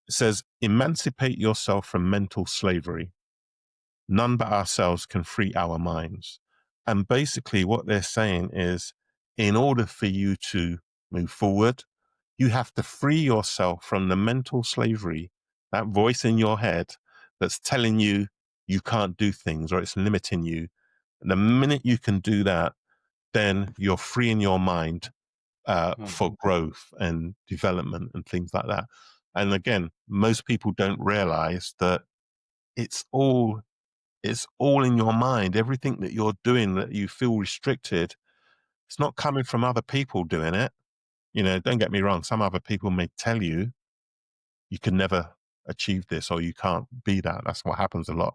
It says, emancipate yourself from mental slavery. None but ourselves can free our minds. And basically what they're saying is, in order for you to move forward, you have to free yourself from the mental slavery, that voice in your head that's telling you you can't do things or it's limiting you. The minute you can do that, then you're freeing your mind for growth and development and things like that. And again, most people don't realize that it's all in your mind. Everything that you're doing that you feel restricted, it's not coming from other people doing it. Don't get me wrong. Some other people may tell you you can never achieve this or you can't be that. That's what happens a lot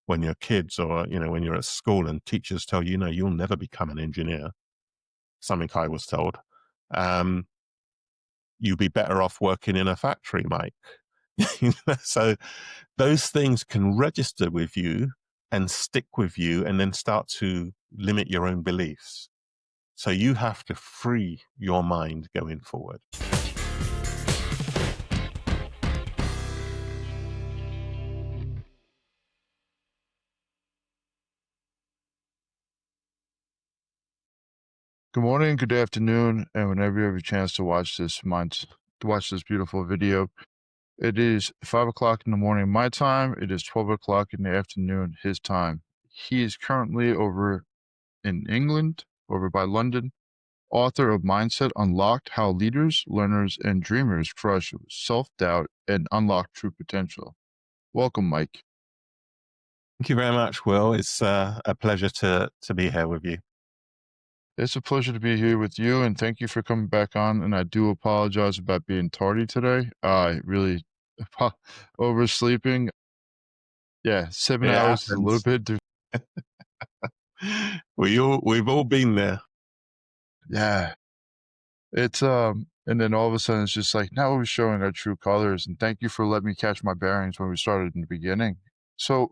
when you're kids or, when you're at school and teachers tell you, you'll never become an engineer. Something I was told. You'll be better off working in a factory, Mike. So those things can register with you and stick with you and then start to limit your own beliefs. So you have to free your mind going forward. Good morning, good afternoon, and whenever you have a chance to watch this beautiful video. It is 5 o'clock in the morning my time. It is 12 o'clock in the afternoon his time. He is currently over in England, over by London, author of Mindset Unlocked: How Leaders, Learners, and Dreamers Crush Self-Doubt and Unlock True Potential. Welcome, Mike. Thank you very much, Will. It's a pleasure to be here with you. It's a pleasure to be here with you, and thank you for coming back on. And I do apologize about being tardy today. I really oversleeping. Yeah, 7 It hours is a little happens. bit. We've all been there. Yeah, it's and then all of a sudden it's just like now we're showing our true colors. And thank you for letting me catch my bearings when we started in the beginning. So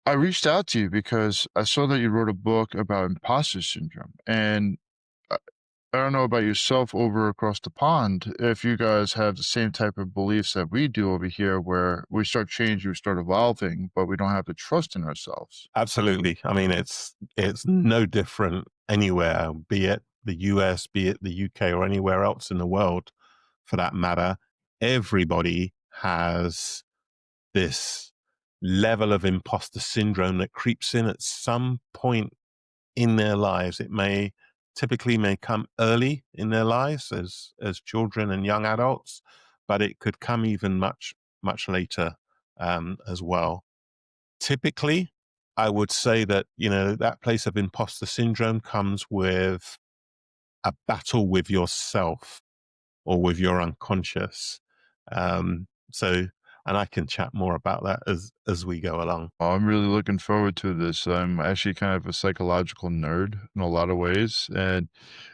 I reached out to you because I saw that you wrote a book about imposter syndrome, and I don't know about yourself over across the pond, if you guys have the same type of beliefs that we do over here, where we start changing, we start evolving, but we don't have the trust in ourselves. Absolutely. I mean, it's no different anywhere, be it the US, be it the UK, or anywhere else in the world for that matter. Everybody has this level of imposter syndrome that creeps in at some point in their lives. It typically come early in their lives as children and young adults, but it could come even much later as well. Typically, I would say that that place of imposter syndrome comes with a battle with yourself or with your unconscious. So, and I can chat more about that as we go along. I'm really looking forward to this. I'm actually kind of a psychological nerd in a lot of ways. And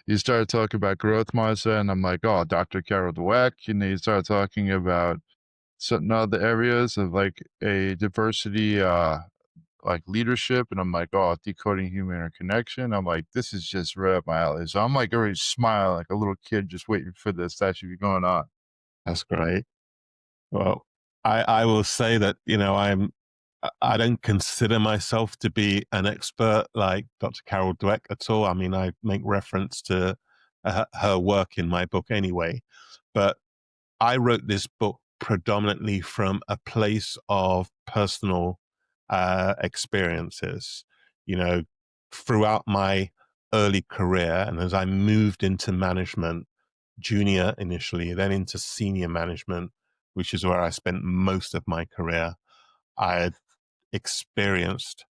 you started talking about growth mindset, and I'm like, oh, Dr. Carol Dweck. And then you started talking about certain other areas of like a diversity, like leadership. And I'm like, oh, decoding human interconnection. I'm like, this is just right up my alley. So I'm like already smiling like a little kid just waiting for this to actually be going on. That's great. Well, I will say that, I don't consider myself to be an expert like Dr. Carol Dweck at all. I mean, I make reference to her work in my book anyway, but I wrote this book predominantly from a place of personal experiences, throughout my early career. And as I moved into management, junior initially, then into senior management, which is where I spent most of my career, I had experienced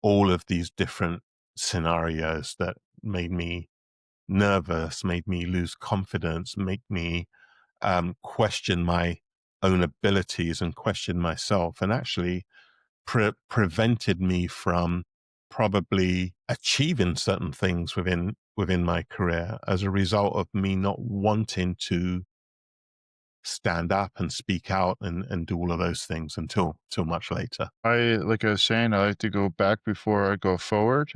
all of these different scenarios that made me nervous, made me lose confidence, make me question my own abilities and question myself, and actually prevented me from probably achieving certain things within my career as a result of me not wanting to stand up and speak out and do all of those things until much later. Like I was saying, I like to go back before I go forward.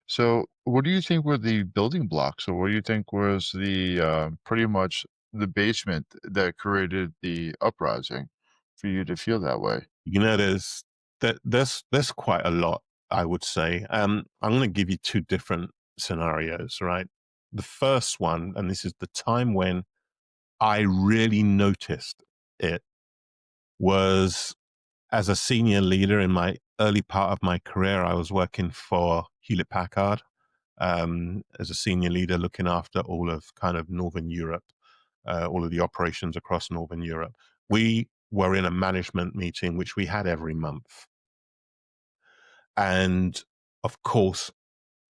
So what do you think were the building blocks, or what do you think was the pretty much the basement that created the uprising for you to feel that way? You know, there's quite a lot, I would say. I'm going to give you two different scenarios, right? The first one, and this is the time when I really noticed it, was as a senior leader in my early part of my career. I was working for Hewlett Packard as a senior leader, looking after all of kind of Northern Europe, all of the operations across Northern Europe. We were in a management meeting, which we had every month. And of course,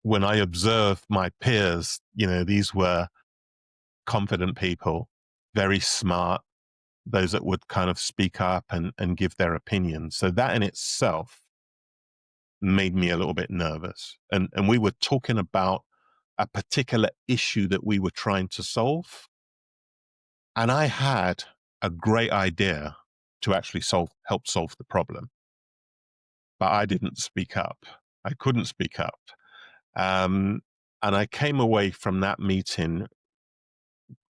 when I observed my peers, you know, these were confident people, very smart, those that would kind of speak up and give their opinions. So that in itself made me a little bit nervous. And we were talking about a particular issue that we were trying to solve. And I had a great idea to actually help solve the problem, but I didn't speak up. I couldn't speak up. Um, and I came away from that meeting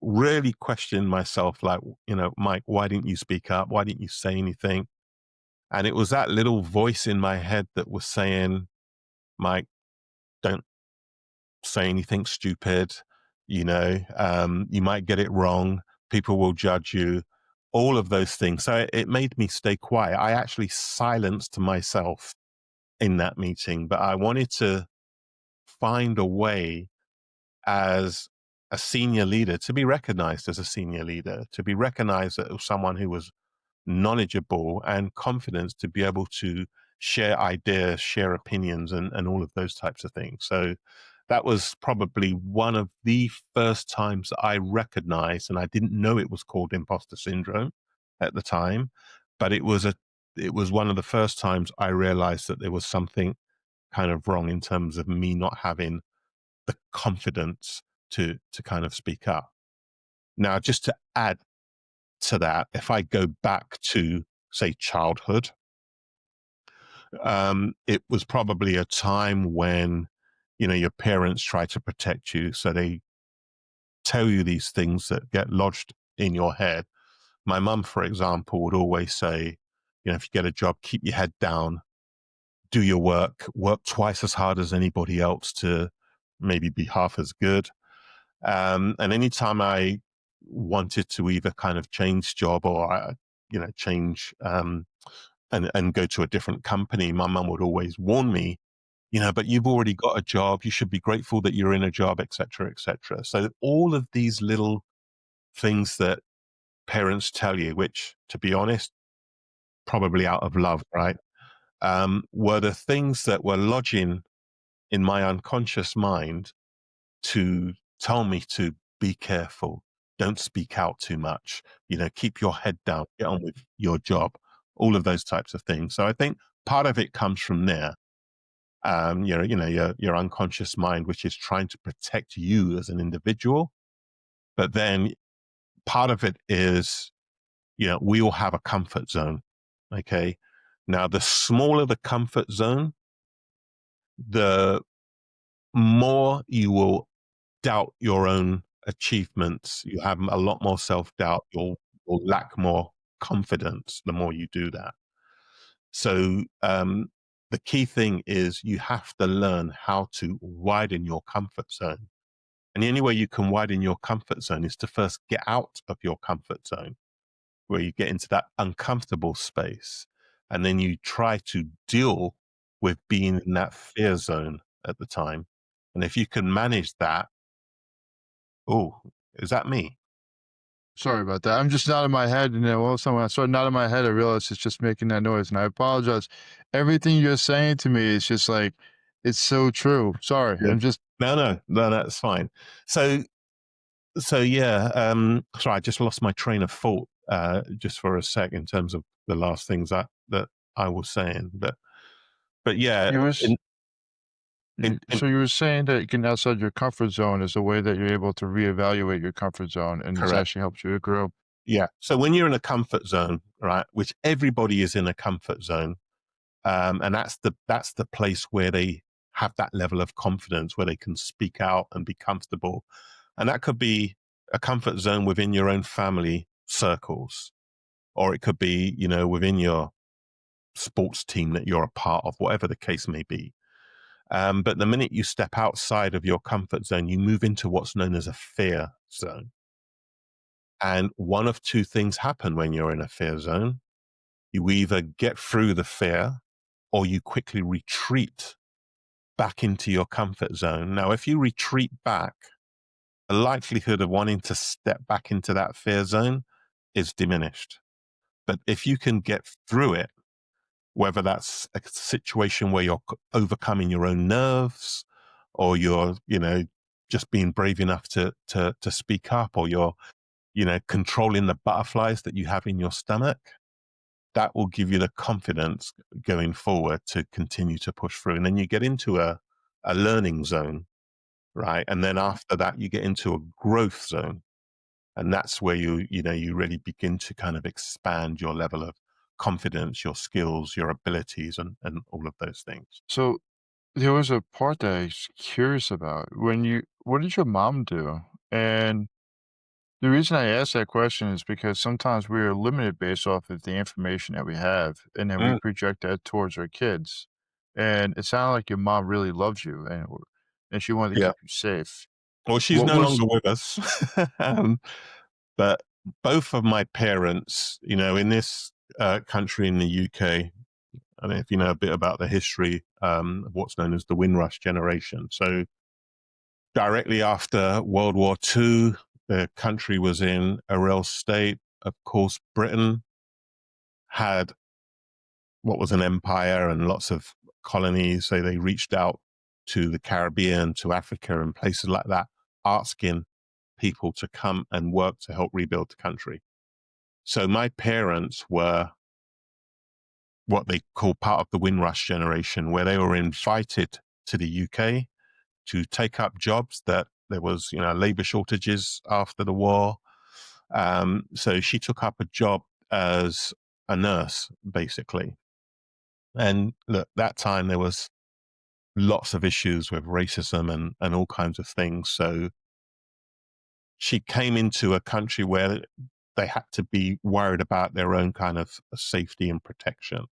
really questioning myself, like, you know, Mike, why didn't you speak up? Why didn't you say anything? And it was that little voice in my head that was saying, Mike, don't say anything stupid. You know, you might get it wrong. People will judge you, all of those things. So it made me stay quiet. I actually silenced myself in that meeting, but I wanted to find a way as a senior leader to be recognized as a senior leader, to be recognized as someone who was knowledgeable and confidence to be able to share ideas, share opinions, and all of those types of things. So that was probably one of the first times I recognized, and I didn't know it was called imposter syndrome at the time, but it was one of the first times I realized that there was something kind of wrong in terms of me not having the confidence to kind of speak up. Now, just to add to that, if I go back to, say, childhood, it was probably a time when, you know, your parents try to protect you. So they tell you these things that get lodged in your head. My mum, for example, would always say, you know, if you get a job, keep your head down, do your work twice as hard as anybody else to maybe be half as good. And anytime I wanted to either kind of change job or, you know, change and go to a different company, my mum would always warn me, you know, but you've already got a job. You should be grateful that you're in a job, et cetera, et cetera. So all of these little things that parents tell you, which to be honest, probably out of love, right? Were the things that were lodging in my unconscious mind to tell me to be careful, don't speak out too much, you know, keep your head down, get on with your job, all of those types of things. So I think part of it comes from there. Your unconscious mind, which is trying to protect you as an individual. But then part of it is, you know, we all have a comfort zone. Okay. Now, the smaller the comfort zone, the more you will doubt your own achievements. You have a lot more self doubt. You'll lack more confidence the more you do that. So, the key thing is you have to learn how to widen your comfort zone. And the only way you can widen your comfort zone is to first get out of your comfort zone, where you get into that uncomfortable space. And then you try to deal with being in that fear zone at the time. And if you can manage that, oh, is that me? Sorry about that. I'm just nodding my head, and then all of a sudden, when I started nodding my head, I realized it's just making that noise, and I apologize. Everything you're saying to me is just like, it's so true. Sorry. Yeah. I'm just No, that's fine. So, yeah, sorry, I just lost my train of thought just for a sec in terms of the last things that I was saying. But yeah, you was in so you were saying that getting outside your comfort zone is a way that you're able to reevaluate your comfort zone, and it's correct. actually helps you to grow. Yeah. So when you're in a comfort zone, right, which everybody is in a comfort zone, and that's the place where they have that level of confidence where they can speak out and be comfortable, and that could be a comfort zone within your own family circles, or it could be, within your sports team that you're a part of, whatever the case may be. But the minute you step outside of your comfort zone, you move into what's known as a fear zone. And one of two things happen when you're in a fear zone. You either get through the fear or you quickly retreat back into your comfort zone. Now, if you retreat back, the likelihood of wanting to step back into that fear zone is diminished. But if you can get through it, whether that's a situation where you're overcoming your own nerves, or you're, just being brave enough to speak up, or you're, controlling the butterflies that you have in your stomach, that will give you the confidence going forward to continue to push through. And then you get into a learning zone, right? And then after that, you get into a growth zone. And that's where you really begin to kind of expand your level of confidence, your skills, your abilities, and all of those things. So there was a part that I was curious about. What did your mom do? And the reason I ask that question is because sometimes we are limited based off of the information that we have, and then we Mm, project that towards our kids. And it sounded like your mom really loved you, and she wanted to yeah. keep you safe. Well, she's What no was longer with us. But both of my parents, in this country in the UK, I don't know if you know a bit about the history of what's known as the Windrush generation. So directly after World War II, the country was in a real state. Of course, Britain had what was an empire and lots of colonies. So they reached out to the Caribbean, to Africa, and places like that, asking people to come and work to help rebuild the country. So my parents were what they call part of the Windrush generation, where they were invited to the UK to take up jobs that there was, labor shortages after the war. So she took up a job as a nurse, basically. And look, that time there was lots of issues with racism and all kinds of things. So she came into a country where they had to be worried about their own kind of safety and protection.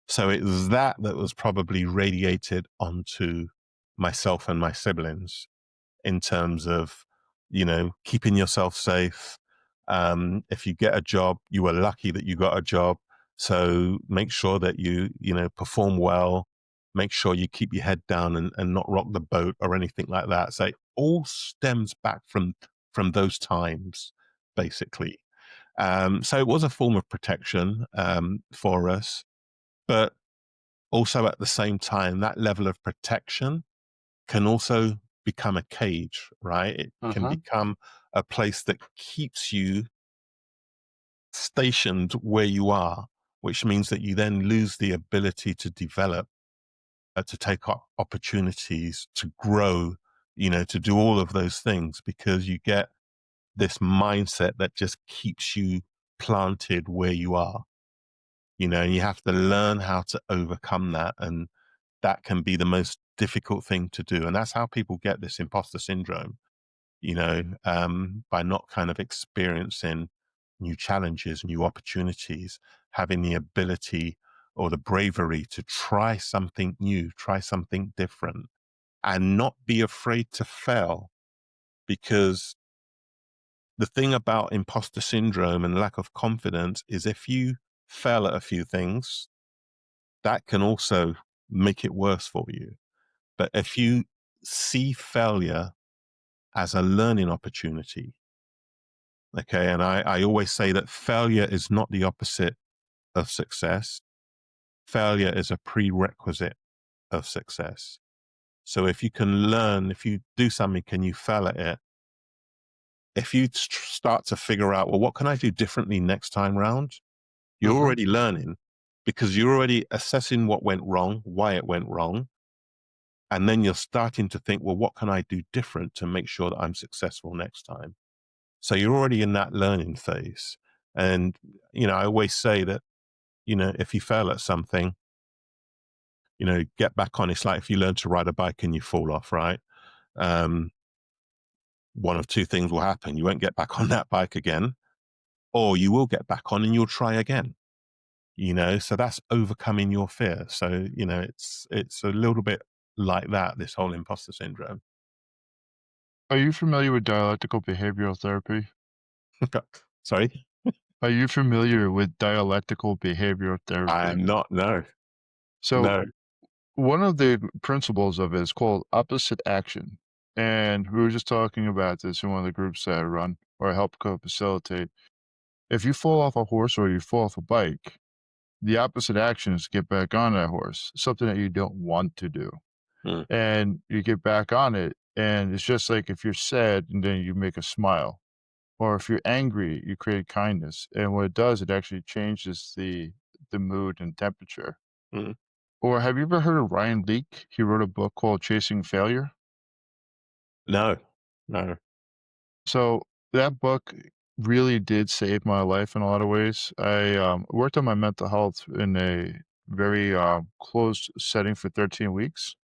So it was that was probably radiated onto myself and my siblings in terms of, keeping yourself safe. If you get a job, you were lucky that you got a job. So make sure that you perform well, make sure you keep your head down and not rock the boat or anything like that. So it all stems back from those times, basically. So it was a form of protection for us, but also at the same time, that level of protection can also become a cage, right? It can Uh-huh. become a place that keeps you stationed where you are, which means that you then lose the ability to develop, to take up opportunities, to grow, to do all of those things because you get this mindset that just keeps you planted where you are, and you have to learn how to overcome that. And that can be the most difficult thing to do. And that's how people get this imposter syndrome, by not kind of experiencing new challenges, new opportunities, having the ability or the bravery to try something new, try something different, and not be afraid to fail. Because the thing about imposter syndrome and lack of confidence is if you fail at a few things, that can also make it worse for you. But if you see failure as a learning opportunity, okay, and I always say that failure is not the opposite of success. Failure is a prerequisite of success. So if you can learn, if you do something and you fail at it, if you start to figure out, well, what can I do differently next time round? You're Uh-huh. already learning because you're already assessing what went wrong, why it went wrong. And then you're starting to think, well, what can I do different to make sure that I'm successful next time? So you're already in that learning phase. And, I always say that, if you fail at something, get back on. It's like if you learn to ride a bike and you fall off, right? Um, one of two things will happen. You won't get back on that bike again, or you will get back on and you'll try again. So that's overcoming your fear. So it's a little bit like that, this whole imposter syndrome. Are you familiar with dialectical behavioral therapy? Sorry, Are you familiar with dialectical behavioral therapy? I'm not. No, So, no. one of the principles of it is called opposite action. And we were just talking about this in one of the groups that I run or I help co-facilitate. If you fall off a horse or you fall off a bike, the opposite action is to get back on that horse, something that you don't want to do. Mm, And you get back on it. And it's just like if you're sad and then you make a smile, or if you're angry, you create kindness. And what it does, it actually changes the mood and temperature. mm. Or have you ever heard of Ryan Leake? He wrote a book called Chasing Failure. No, no. So that book really did save my life in a lot of ways. I worked on my mental health in a very closed setting for 13 weeks.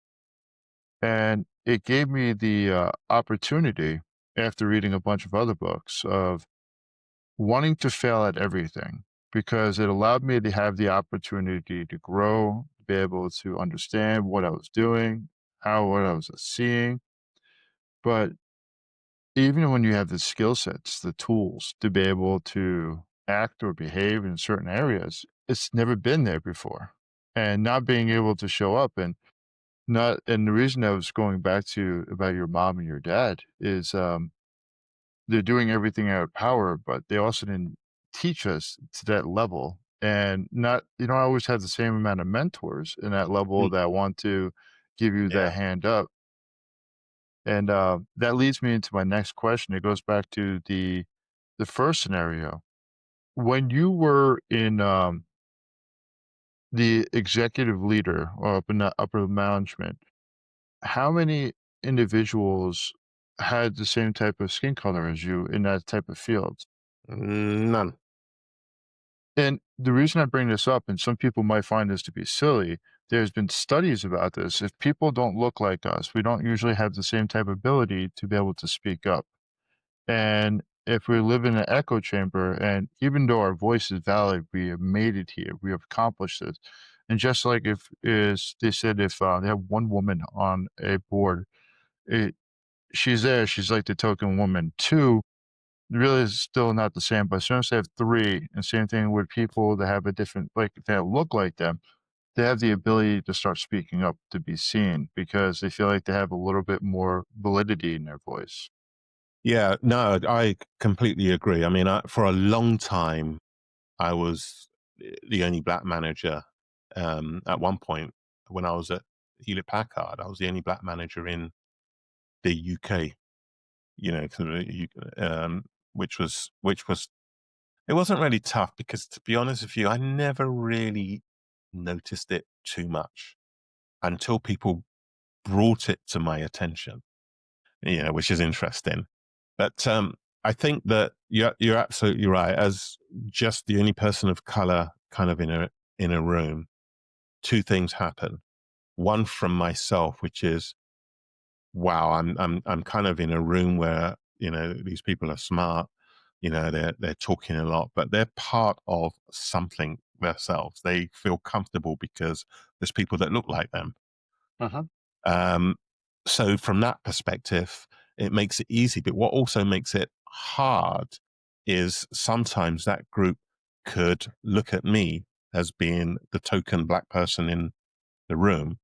And it gave me the opportunity, after reading a bunch of other books, of wanting to fail at everything because it allowed me to have the opportunity to grow, be able to understand what I was doing, how what I was seeing. But even when you have the skill sets, the tools to be able to act or behave in certain areas, it's never been there before. And not being able to show up and the reason I was going back to about your mom and your dad is they're doing everything out of power, but they also didn't teach us to that level. And not you don't always have the same amount of mentors in that level Mm, that want to give you yeah. that hand up. And that leads me into my next question. It goes back to the first scenario. When you were in the executive leader or up in the upper management, how many individuals had the same type of skin color as you in that type of field? None. And the reason I bring this up, and some people might find this to be silly, there's been studies about this. If people don't look like us, we don't usually have the same type of ability to be able to speak up. And if we live in an echo chamber, and even though our voice is valid, we have made it here, we have accomplished it. And just like if is they said if they have one woman on a board, it, she's there, she's like the token woman. Two, really is still not the same, but as soon as they have three, and same thing with people that have a different, like that look like them, they have the ability to start speaking up to be seen because they feel like they have a little bit more validity in their voice. Yeah, no, I completely agree. I mean, for a long time, I was the only black manager. At one point, when I was at Hewlett Packard, I was the only black manager in the UK. You know, which was it wasn't really tough because, to be honest with you, I never really noticed it too much until people brought it to my attention. Which is interesting. But I think that you're absolutely right. As just the only person of color, kind of in a room, two things happen. One from myself, which is, wow, I'm kind of in a room where these people are smart. They're talking a lot, but they're part of something themselves. They feel comfortable because there's people that look like them. Uh-huh. Um, so from that perspective, it makes it easy. But what also makes it hard is sometimes that group could look at me as being the token black person in the room.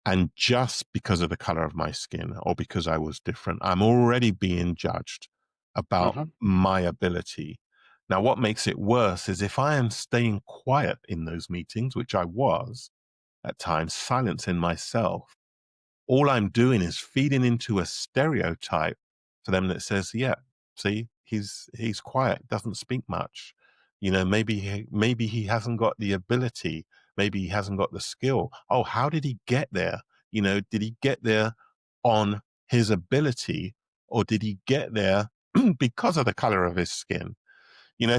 And just because of the color of my skin or because I was different, I'm already being judged about Uh-huh. my ability. Now, what makes it worse is if I am staying quiet in those meetings, which I was at times, silencing myself, all I'm doing is feeding into a stereotype for them that says, yeah, see, he's quiet, doesn't speak much. Maybe he hasn't got the ability, maybe he hasn't got the skill. Oh, how did he get there? Did he get there on his ability, or did he get there because of the color of his skin?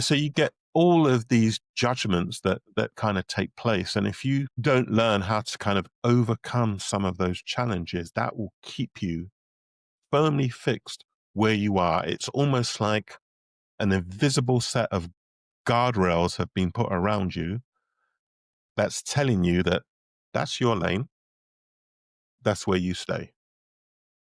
So you get all of these judgments that kind of take place. And if you don't learn how to kind of overcome some of those challenges, that will keep you firmly fixed where you are. It's almost like an invisible set of guardrails have been put around you that's telling you that that's your lane, that's where you stay.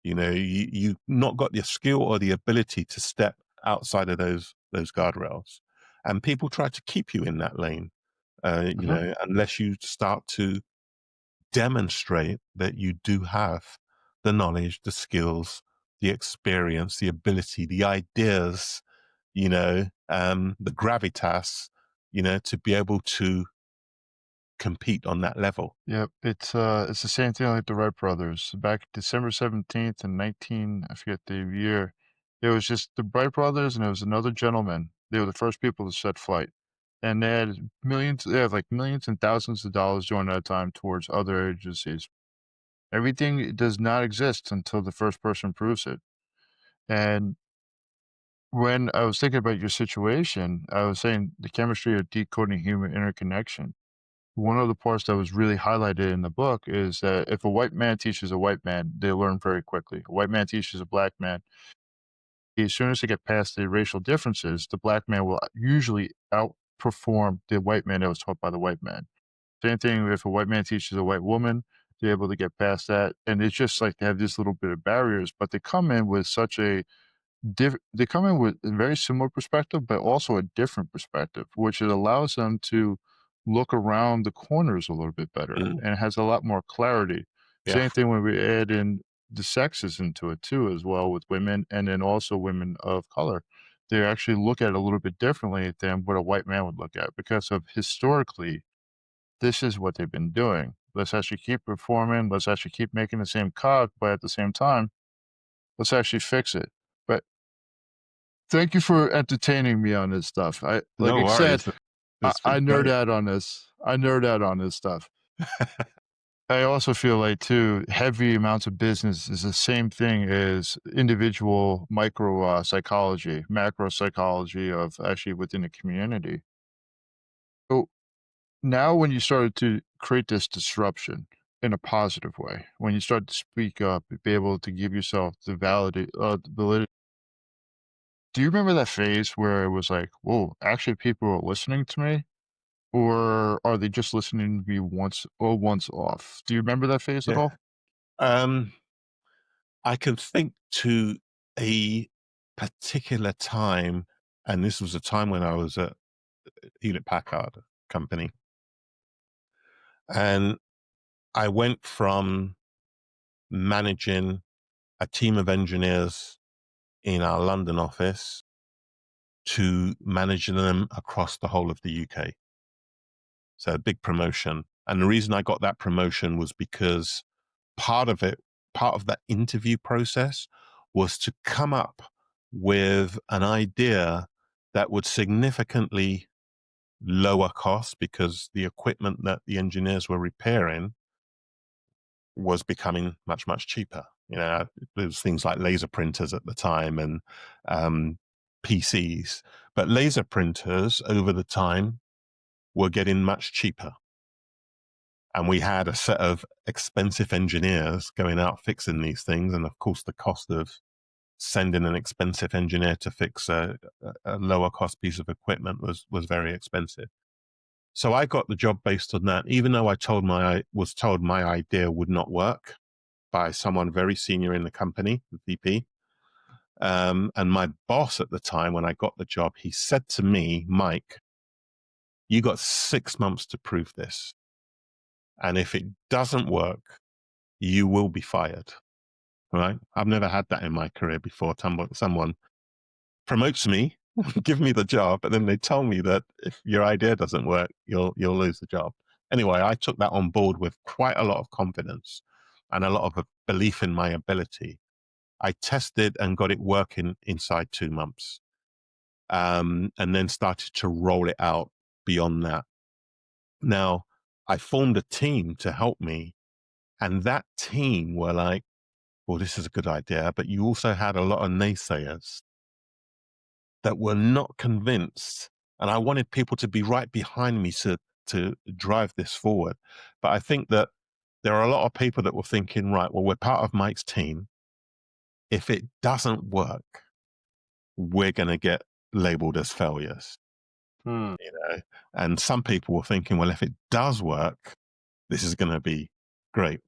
You not got the skill or the ability to step outside of those guardrails, and people try to keep you in that lane. Mhm. Unless you start to demonstrate that you do have the knowledge, the skills, the experience, the ability, the ideas, the gravitas, to be able to compete on that level. Yep, it's the same thing like the Wright brothers. Back December 17th in 19 I forget the year, it was just the Wright brothers and it was another gentleman. They were the first people to set flight. And they had like millions and thousands of dollars during that time towards other agencies. Everything does not exist until the first person proves it. And when I was thinking about your situation, I was saying the chemistry of decoding human interconnection. One of the parts that was really highlighted in the book is that if a white man teaches a white man, they learn very quickly. A white man teaches a black man. As soon as they get past the racial differences, the black man will usually outperform the white man that was taught by the white man. Same thing if a white man teaches a white woman, they're able to get past that. And it's just like they have this little bit of barriers, but they come in with such a they come in with a very similar perspective, but also a different perspective, which it allows them to look around the corners a little bit better Mm, and has a lot more clarity. yeah. Same thing when we add in the sexes into it too, as well with women and then also women of color. They actually look at it a little bit differently than what a white man would look at because of historically, this is what they've been doing. Let's actually keep performing. Let's actually keep making the same cog, but at the same time, let's actually fix it. But thank you for entertaining me on this stuff. Like No I said, worries. It's I been nerd great. out on this. I nerd out on this stuff. I also feel like too, heavy amounts of business is the same thing as individual micro psychology, macro psychology of actually within the community. So now when you started to create this disruption in a positive way, when you start to speak up, be able to give yourself the validity. Do you remember that phase where it was like, whoa, actually people are listening to me? Or are they just listening to me once off? Do you remember that phase at Yeah. all? Um, I can think to a particular time, and this was a time when I was at Hewlett Packard company, and I went from managing a team of engineers in our London office to managing them across the whole of the UK. So a big promotion. And the reason I got that promotion was because part of it, part of that interview process was to come up with an idea that would significantly lower costs because the equipment that the engineers were repairing was becoming much, much cheaper. There was things like laser printers at the time and um, PCs, but laser printers over the time were getting much cheaper. And we had a set of expensive engineers going out fixing these things. And of course, the cost of sending an expensive engineer to fix a lower cost piece of equipment was very expensive. So I got the job based on that, even though I was told my idea would not work by someone very senior in the company, the VP. And my boss at the time, when I got the job, he said to me, Mike, you got 6 months to prove this. And if it doesn't work, you will be fired. Right? I've never had that in my career before. Someone promotes me, give me the job, but then they tell me that if your idea doesn't work, you'll lose the job. Anyway, I took that on board with quite a lot of confidence and a lot of belief in my ability. I tested and got it working inside 2 months, and then started to roll it out beyond that. Now, I formed a team to help me, and that team were like, well, this is a good idea. But you also had a lot of naysayers that were not convinced. And I wanted people to be right behind me to drive this forward. But I think that there are a lot of people that were thinking, right, well, we're part of Mike's team. if it doesn't work, we're going to get labeled as failures, Hmm. you know? And some people were thinking, well, if it does work, this is going to be great.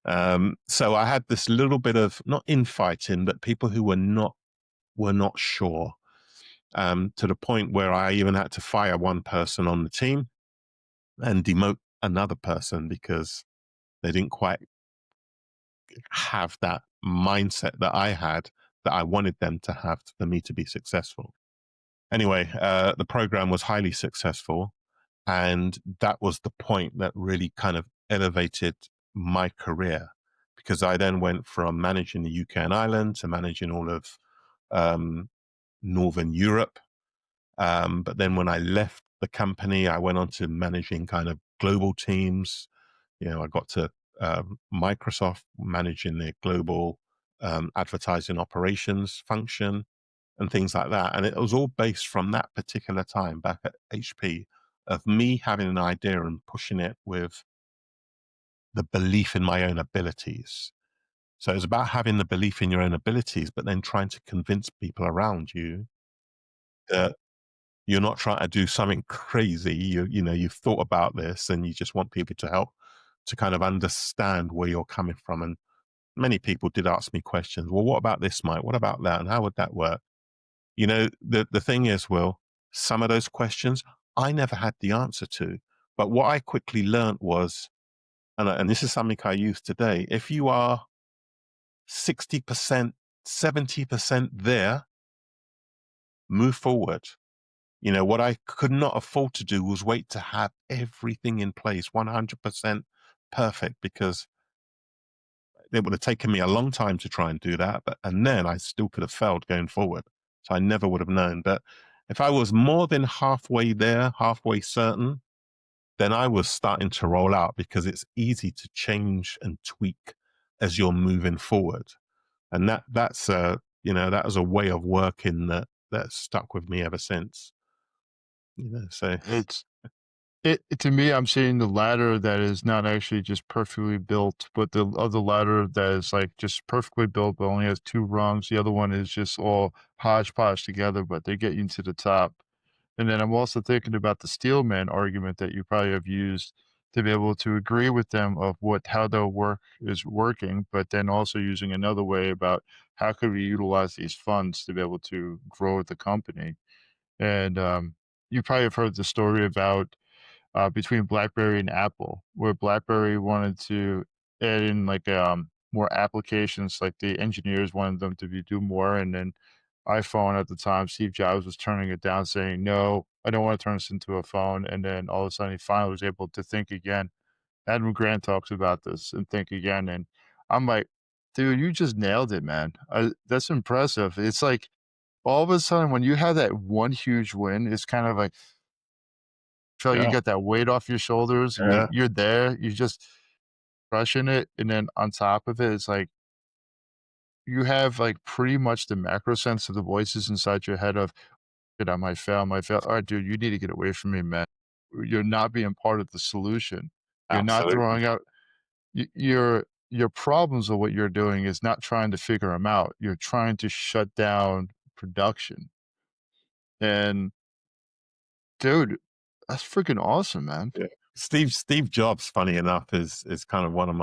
So I had this little bit of not infighting, but people who were not sure, to the point where I even had to fire one person on the team and demote another person because they didn't quite have that mindset that I had, that I wanted them to have for me to be successful. Anyway, the program was highly successful. And that was the point that really kind of elevated my career, because I then went from managing the UK and Ireland to managing all of um, Northern Europe. But then when I left the company, I went on to managing kind of global teams. I got to Microsoft, managing their global advertising operations function and things like that. And it was all based from that particular time back at HP, of me having an idea and pushing it with the belief in my own abilities. So it's about having the belief in your own abilities, but then trying to convince people around you that you're not trying to do something crazy. You've thought about this and you just want people to help to kind of understand where you're coming from. And many people did ask me questions. Well, what about this, Mike? What about that? And how would that work? The thing is, Will, some of those questions I never had the answer to. But what I quickly learned was, and this is something I use today, if you are 60%, 70% there, move forward. What I could not afford to do was wait to have everything in place, 100% perfect, because it would have taken me a long time to try and do that. And then I still could have failed going forward. So I never would have known. But if I was more than halfway there, halfway certain, then I was starting to roll out, because it's easy to change and tweak as you're moving forward. And that was a way of working that stuck with me ever since. So It's to me, I'm seeing the ladder that is not actually just perfectly built, but the other ladder that is like just perfectly built, but only has two rungs. The other one is just all hodgepodge together, but they get you to the top. And then I'm also thinking about the steelman argument that you probably have used to be able to agree with them of how their work is working, but then also using another way about how could we utilize these funds to be able to grow the company. And you probably have heard the story about between BlackBerry and Apple, where BlackBerry wanted to add in like more applications, like the engineers wanted them to do more, and then iPhone at the time, Steve Jobs was turning it down, saying, "No, I don't want to turn this into a phone." And then all of a sudden, he finally was able to think again. Adam Grant talks about this and think again, and I'm like, "Dude, you just nailed it, man. That's impressive." It's like all of a sudden, when you have that one huge win, it's kind of like feel like you yeah, get that weight off your shoulders. yeah, You're there. You're just crushing it, and then on top of it, it's like you have like pretty much the macro sense of the voices inside your head of, "Dude, I might fail, I might fail. All right, dude, you need to get away from me, man. You're not being part of the solution. You're not absolutely. throwing out your problems of what you're doing is not trying to figure them out. You're trying to shut down production." And dude, that's freaking awesome, man. Yeah. Steve Jobs, funny enough, is kind of one of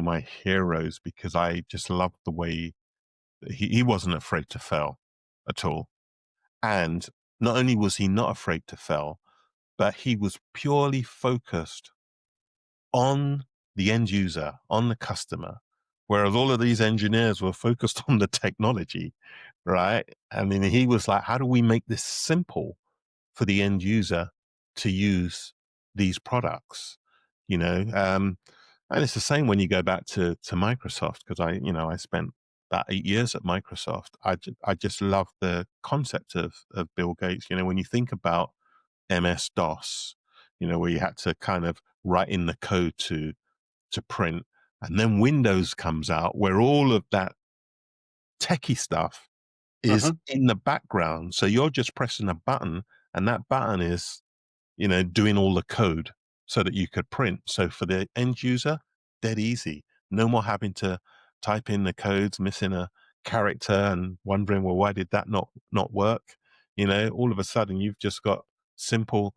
my heroes, because I just love the way he wasn't afraid to fail at all. And not only was he not afraid to fail, but he was purely focused on the end user, on the customer. Whereas all of these engineers were focused on the technology, right? I mean, he was like, how do we make this simple for the end user to use these products? You know, and it's the same when you go back to Microsoft, because I spent about 8 years at Microsoft. I just love the concept of Bill Gates. When you think about MS DOS, where you had to kind of write in the code to print, and then Windows comes out, where all of that techie stuff is Mhm. in the background. So you're just pressing a button, and that button is, doing all the code so that you could print. So for the end user, dead easy. No more having to type in the codes, missing a character and wondering, well, why did that not work? All of a sudden you've just got simple,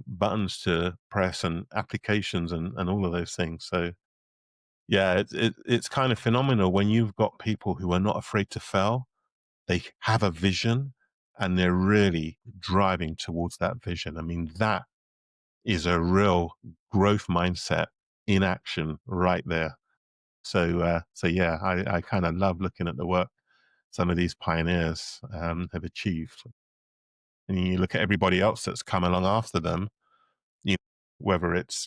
buttons to press and applications and all of those things. So yeah, it's kind of phenomenal when you've got people who are not afraid to fail. They have a vision and they're really driving towards that vision. I mean, that is a real growth mindset in action right there. So yeah, I kind of love looking at the work some of these pioneers have achieved. And you look at everybody else that's come along after them, you whether it's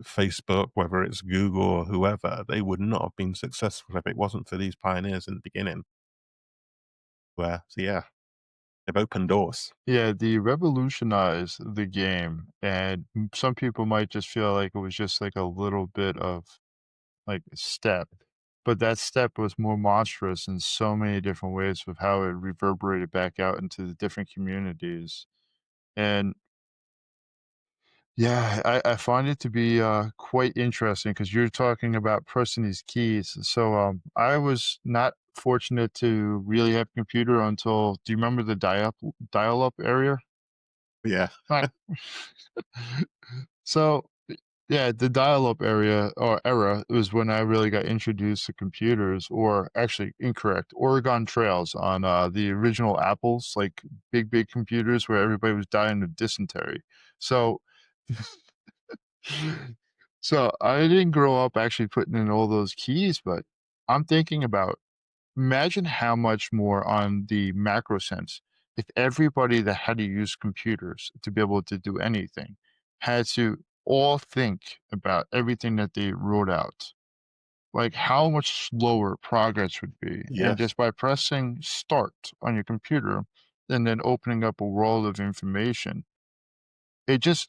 Facebook, whether it's Google or whoever, they would not have been successful if it wasn't for these pioneers in the beginning. So yeah, they've opened doors. Yeah, they revolutionized the game, and some people might just feel like it was just like a little bit of like a step, but that step was more monstrous in so many different ways with how it reverberated back out into the different communities. And yeah, I find it to be quite interesting because you're talking about pressing these keys. So I was not fortunate to really have a computer until, do you remember the dial up area? Yeah, Right. So, yeah, the dial-up area or era was when I really got introduced to computers, or actually incorrect, Oregon Trails on, the original Apples, like, big computers where everybody was dying of dysentery. So so I didn't grow up actually putting in all those keys, but I'm thinking about, imagine how much more on the macro sense, if everybody that had to use computers to be able to do anything had to all think about everything that they wrote out, like how much slower progress would be. And yes, just by pressing start on your computer and then opening up a world of information, it just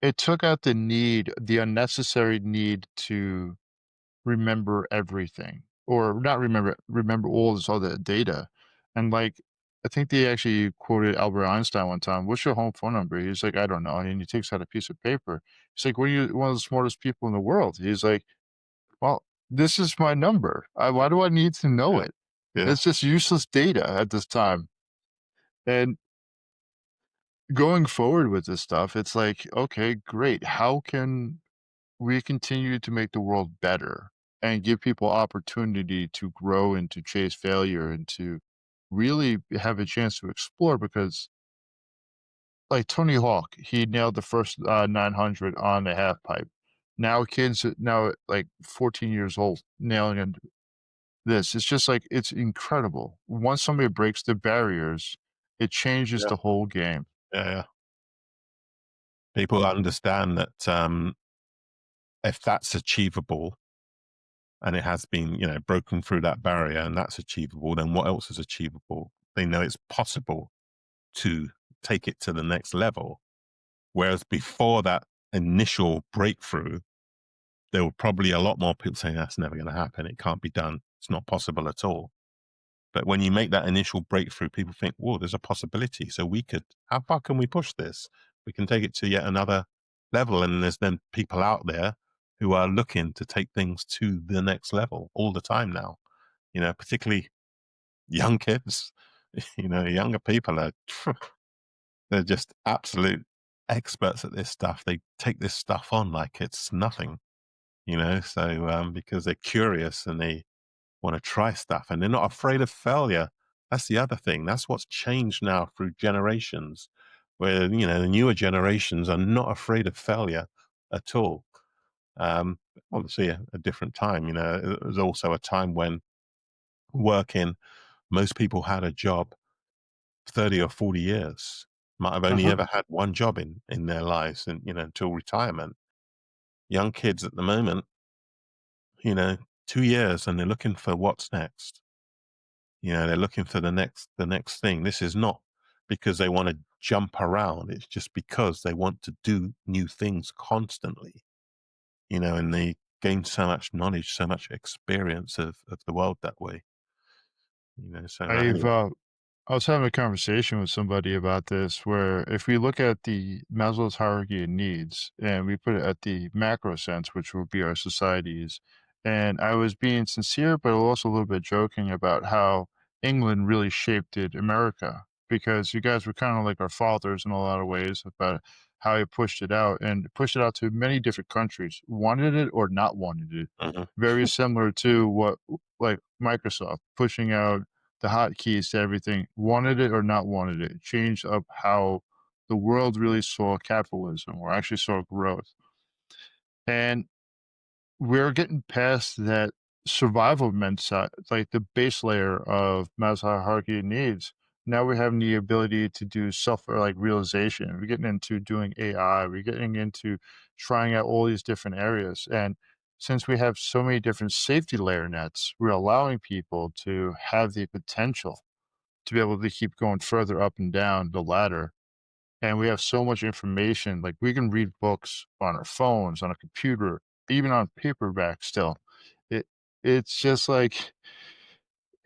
it took out the unnecessary need to remember everything, or not remember all this other data. And like, I think they actually quoted Albert Einstein one time, "What's your home phone number?" He's like, "I don't know." And he takes out a piece of paper. He's like, "What are you, one of the smartest people in the world?" He's like, "Well, this is my number. Why do I need to know yeah, it? yeah, It's just useless data at this time." And going forward with this stuff, it's like, okay, great. How can we continue to make the world better and give people opportunity to grow and to chase failure and to really have a chance to explore? Because like Tony Hawk, he nailed the first 900 on the half pipe. Now kids now like 14 years old nailing this. It's just like, it's incredible. Once somebody breaks the barriers, it changes yeah, the whole game. yeah, yeah. People understand that if that's achievable and it has been, broken through that barrier and that's achievable, then what else is achievable? They know it's possible to take it to the next level. Whereas before that initial breakthrough, there were probably a lot more people saying that's never going to happen. It can't be done. It's not possible at all. But when you make that initial breakthrough, people think, whoa, there's a possibility. So how far can we push this? We can take it to yet another level. And there's then people out there who are looking to take things to the next level all the time now, particularly young kids, younger people are, they're just absolute experts at this stuff. They take this stuff on like it's nothing, so because they're curious and they want to try stuff and they're not afraid of failure. That's the other thing. That's what's changed now through generations, where the newer generations are not afraid of failure at all. Obviously, a different time. It was also a time when working, most people had a job 30 or 40 years, might have only Uh-huh. ever had one job in their lives, and until retirement. Young kids at the moment, you know 2 years, and they're looking for what's next. They're looking for the next thing. This is not because they want to jump around. It's just because they want to do new things constantly, and they gain so much knowledge, so much experience of the world that way. So I've anyway, I was having a conversation with somebody about this, where if we look at the Maslow's hierarchy of needs and we put it at the macro sense, which would be our societies, And I was being sincere, but also a little bit joking about how England really shaped it America, because you guys were kind of like our fathers in a lot of ways about how you pushed it out and pushed it out to many different countries, wanted it or not wanted it. Mhm. Very similar to what like Microsoft pushing out the hotkeys to everything, wanted it or not wanted it, changed up how the world really saw capitalism or actually saw growth. And we're getting past that survival like the base layer of Maslow's hierarchy of needs. Now we're having the ability to do self or like realization. We're getting into doing AI. We're getting into trying out all these different areas. And since we have so many different safety layer nets, we're allowing people to have the potential to be able to keep going further up and down the ladder, and we have so much information. Like we can read books on our phones, on a computer, even on paperback still. It it's just like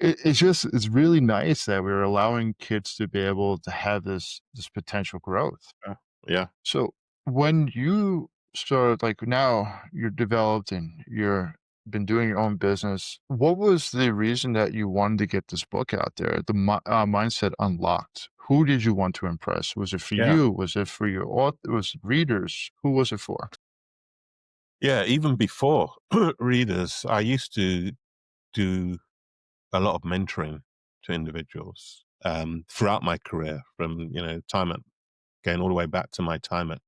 it's really nice that we're allowing kids to be able to have this potential growth. Yeah. Yeah. So when you start like now you're developed and you're been doing your own business, what was the reason that you wanted to get this book out there? Mindset Unlocked. Who did you want to impress? Was it for Yeah. you? Was it for your author? Was it readers? Who was it for? Yeah. Even before readers, I used to do a lot of mentoring to individuals throughout my career, from time at going all the way back to my time at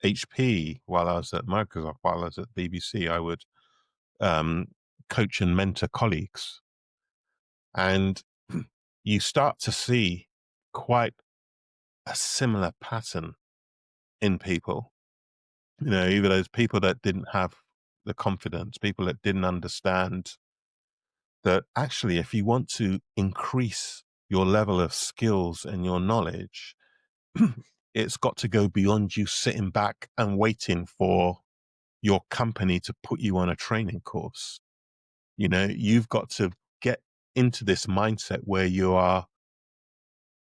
HP, while I was at Microsoft, while I was at BBC. I would um, coach and mentor colleagues, and you start to see quite a similar pattern in people. Either those people that didn't have the confidence, people that didn't understand that actually, if you want to increase your level of skills and your knowledge, it's got to go beyond you sitting back and waiting for your company to put you on a training course. You've got to get into this mindset where you are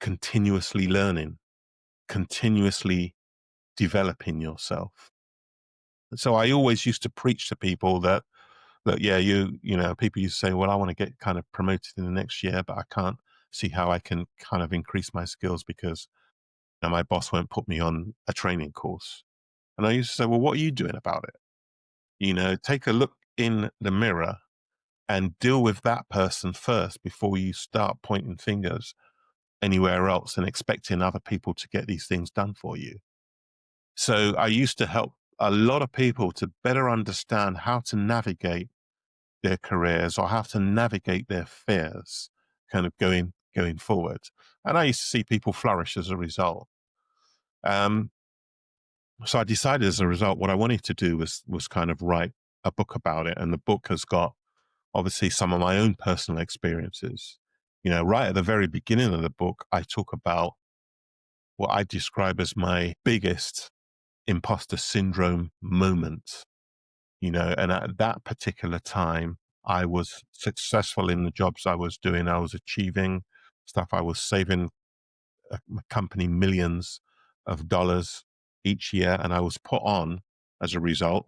continuously learning, continuously developing yourself. So I always used to preach to people that yeah, people used to say, well, I want to get kind of promoted in the next year, but I can't see how I can kind of increase my skills because my boss won't put me on a training course. And I used to say, well, what are you doing about it? Take a look in the mirror and deal with that person first before you start pointing fingers anywhere else and expecting other people to get these things done for you. So I used to help a lot of people to better understand how to navigate their careers or how to navigate their fears kind of going forward. And I used to see people flourish as a result. Um, so I decided as a result what I wanted to do was kind of write a book about it. And the book has got obviously some of my own personal experiences. Right at the very beginning of the book, I talk about what I describe as my biggest imposter syndrome moment. And at that particular time, I was successful in the jobs I was doing. I was achieving stuff. I was saving my company millions of dollars each year. And I was put on, as a result,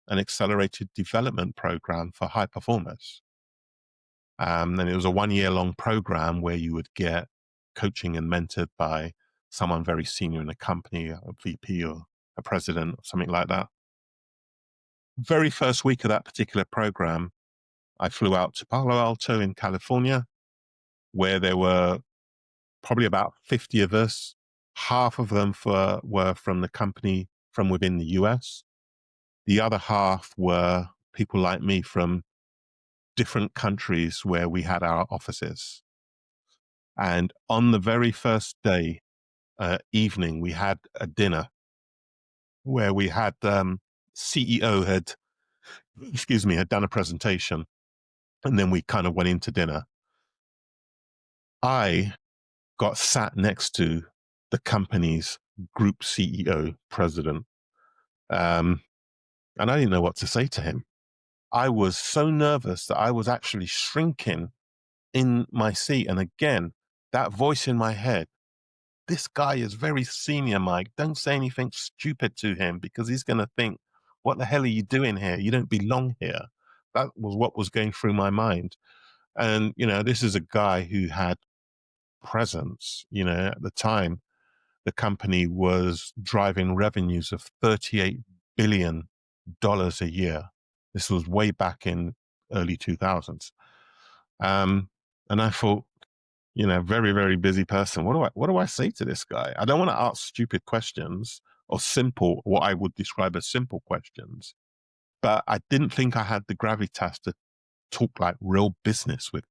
an accelerated development program for high performers. And it was a 1 year long program where you would get coaching and mentored by someone very senior in the company, a VP or a president or something like that. Very first week of that particular program, I flew out to Palo Alto in California, where there were probably about 50 of us. Half of them were from the company from within the US. The other half were people like me from different countries where we had our offices. And on the very first day, evening, we had a dinner where we had CEO had done a presentation, and then we kind of went into dinner. I got sat next to the company's group CEO, president, um, and I didn't know what to say to him. I was so nervous that I was actually shrinking in my seat. And again, that voice in my head, this guy is very senior, Mike. Don't say anything stupid to him because he's going to think, what the hell are you doing here? You don't belong here. that was what was going through my mind. And, this is a guy who had presence. At the time, the company was driving revenues of $38 billion a year. This was way back in early 2000s. And I thought, very, very busy person. What do I say to this guy? I don't want to ask stupid questions or what I would describe as simple questions. But I didn't think I had the gravitas to talk like real business with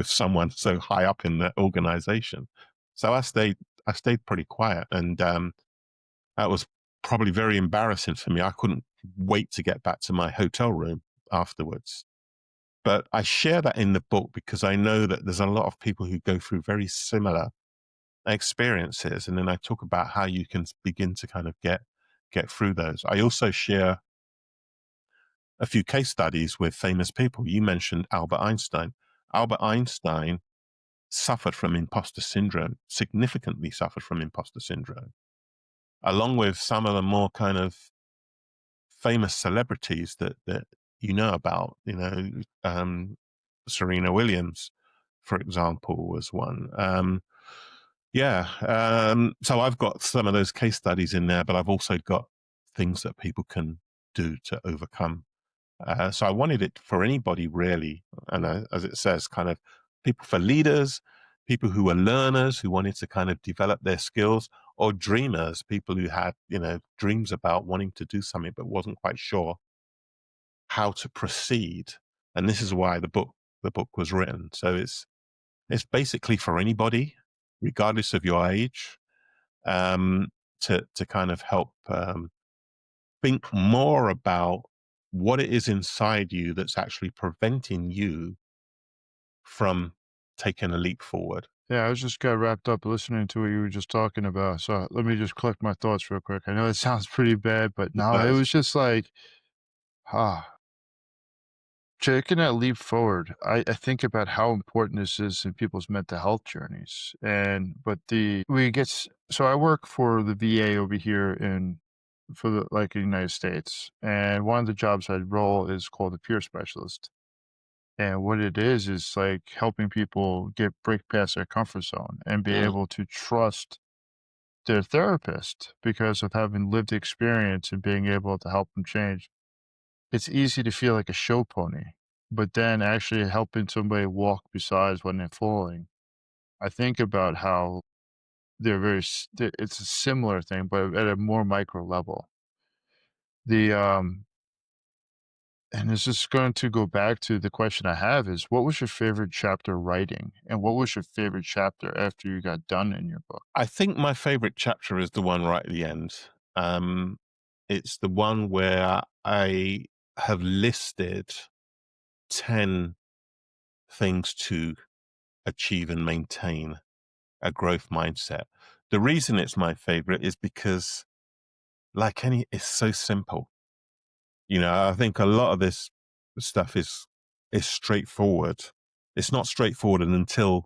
someone so high up in the organization. So I stayed pretty quiet, and that was probably very embarrassing for me. I couldn't wait to get back to my hotel room afterwards. But I share that in the book because I know that there's a lot of people who go through very similar experiences, and then I talk about how you can begin to kind of get through those. I also share a few case studies with famous people. You mentioned Albert Einstein. Albert Einstein suffered from imposter syndrome, significantly suffered from imposter syndrome, along with some of the more kind of famous celebrities that about. Serena Williams, for example, was one. Yeah. So I've got some of those case studies in there, but I've also got things that people can do to overcome. So I wanted it for anybody really, and as it says, kind of people, for leaders, people who are learners, who wanted to kind of develop their skills, or dreamers, people who had dreams about wanting to do something but wasn't quite sure how to proceed. And this is why the book was written. So it's basically for anybody, regardless of your age, um, to kind of help think more about what it is inside you that's actually preventing you from taking a leap forward. Yeah, I was just got wrapped up listening to what you were just talking about. So let me just collect my thoughts real quick. I know it sounds pretty bad, but It no, it does. was just like, ah, taking that leap forward. I think about how important this is in people's mental health journeys. But so I work for the VA over here for the United States. And one of the jobs I roll is called a peer specialist. And what it is like helping people break past their comfort zone and be Mm, able to trust their therapist because of having lived experience and being able to help them change. It's easy to feel like a show pony, but then actually helping somebody walk besides when they're falling. I think about how it's a similar thing, but at a more micro level. The And this is going to go back to the question I have is what was your favorite chapter writing? And what was your favorite chapter after you got done in your book? I think my favorite chapter is the one right at the end. Um, it's the one where I have listed 10 things to achieve and maintain a growth mindset. The reason it's my favorite is because, it's so simple. I think a lot of this stuff is straightforward. It's not straightforward until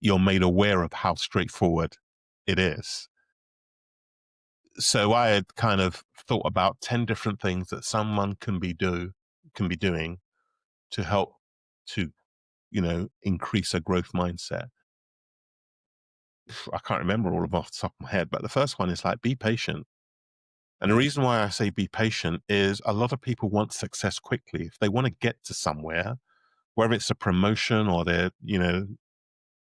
you're made aware of how straightforward it is. So I had kind of thought about 10 different things that someone can be doing to help to, increase a growth mindset. I can't remember all of them off the top of my head, but the first one is like, be patient. And the reason why I say be patient is a lot of people want success quickly. If they want to get to somewhere, whether it's a promotion or they're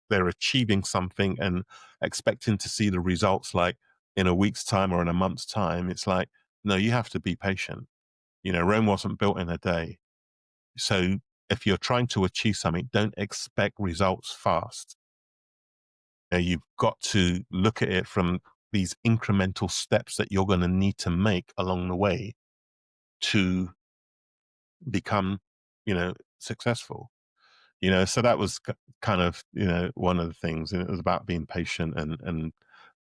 achieving something and expecting to see the results like in a week's time or in a month's time, it's like, no, you have to be patient. Rome wasn't built in a day. So if you're trying to achieve something, don't expect results fast. You've got to look at it from these incremental steps that you're going to need to make along the way to become, successful. So that was kind of, one of the things, and it was about being patient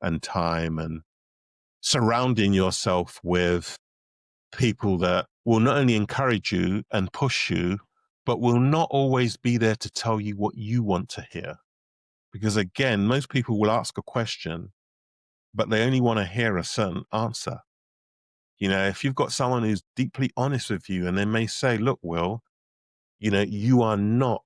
and time and surrounding yourself with people that will not only encourage you and push you, but will not always be there to tell you what you want to hear. Because again, most people will ask a question, but they only want to hear a certain answer. If you've got someone who's deeply honest with you and they may say, look, Will, you are not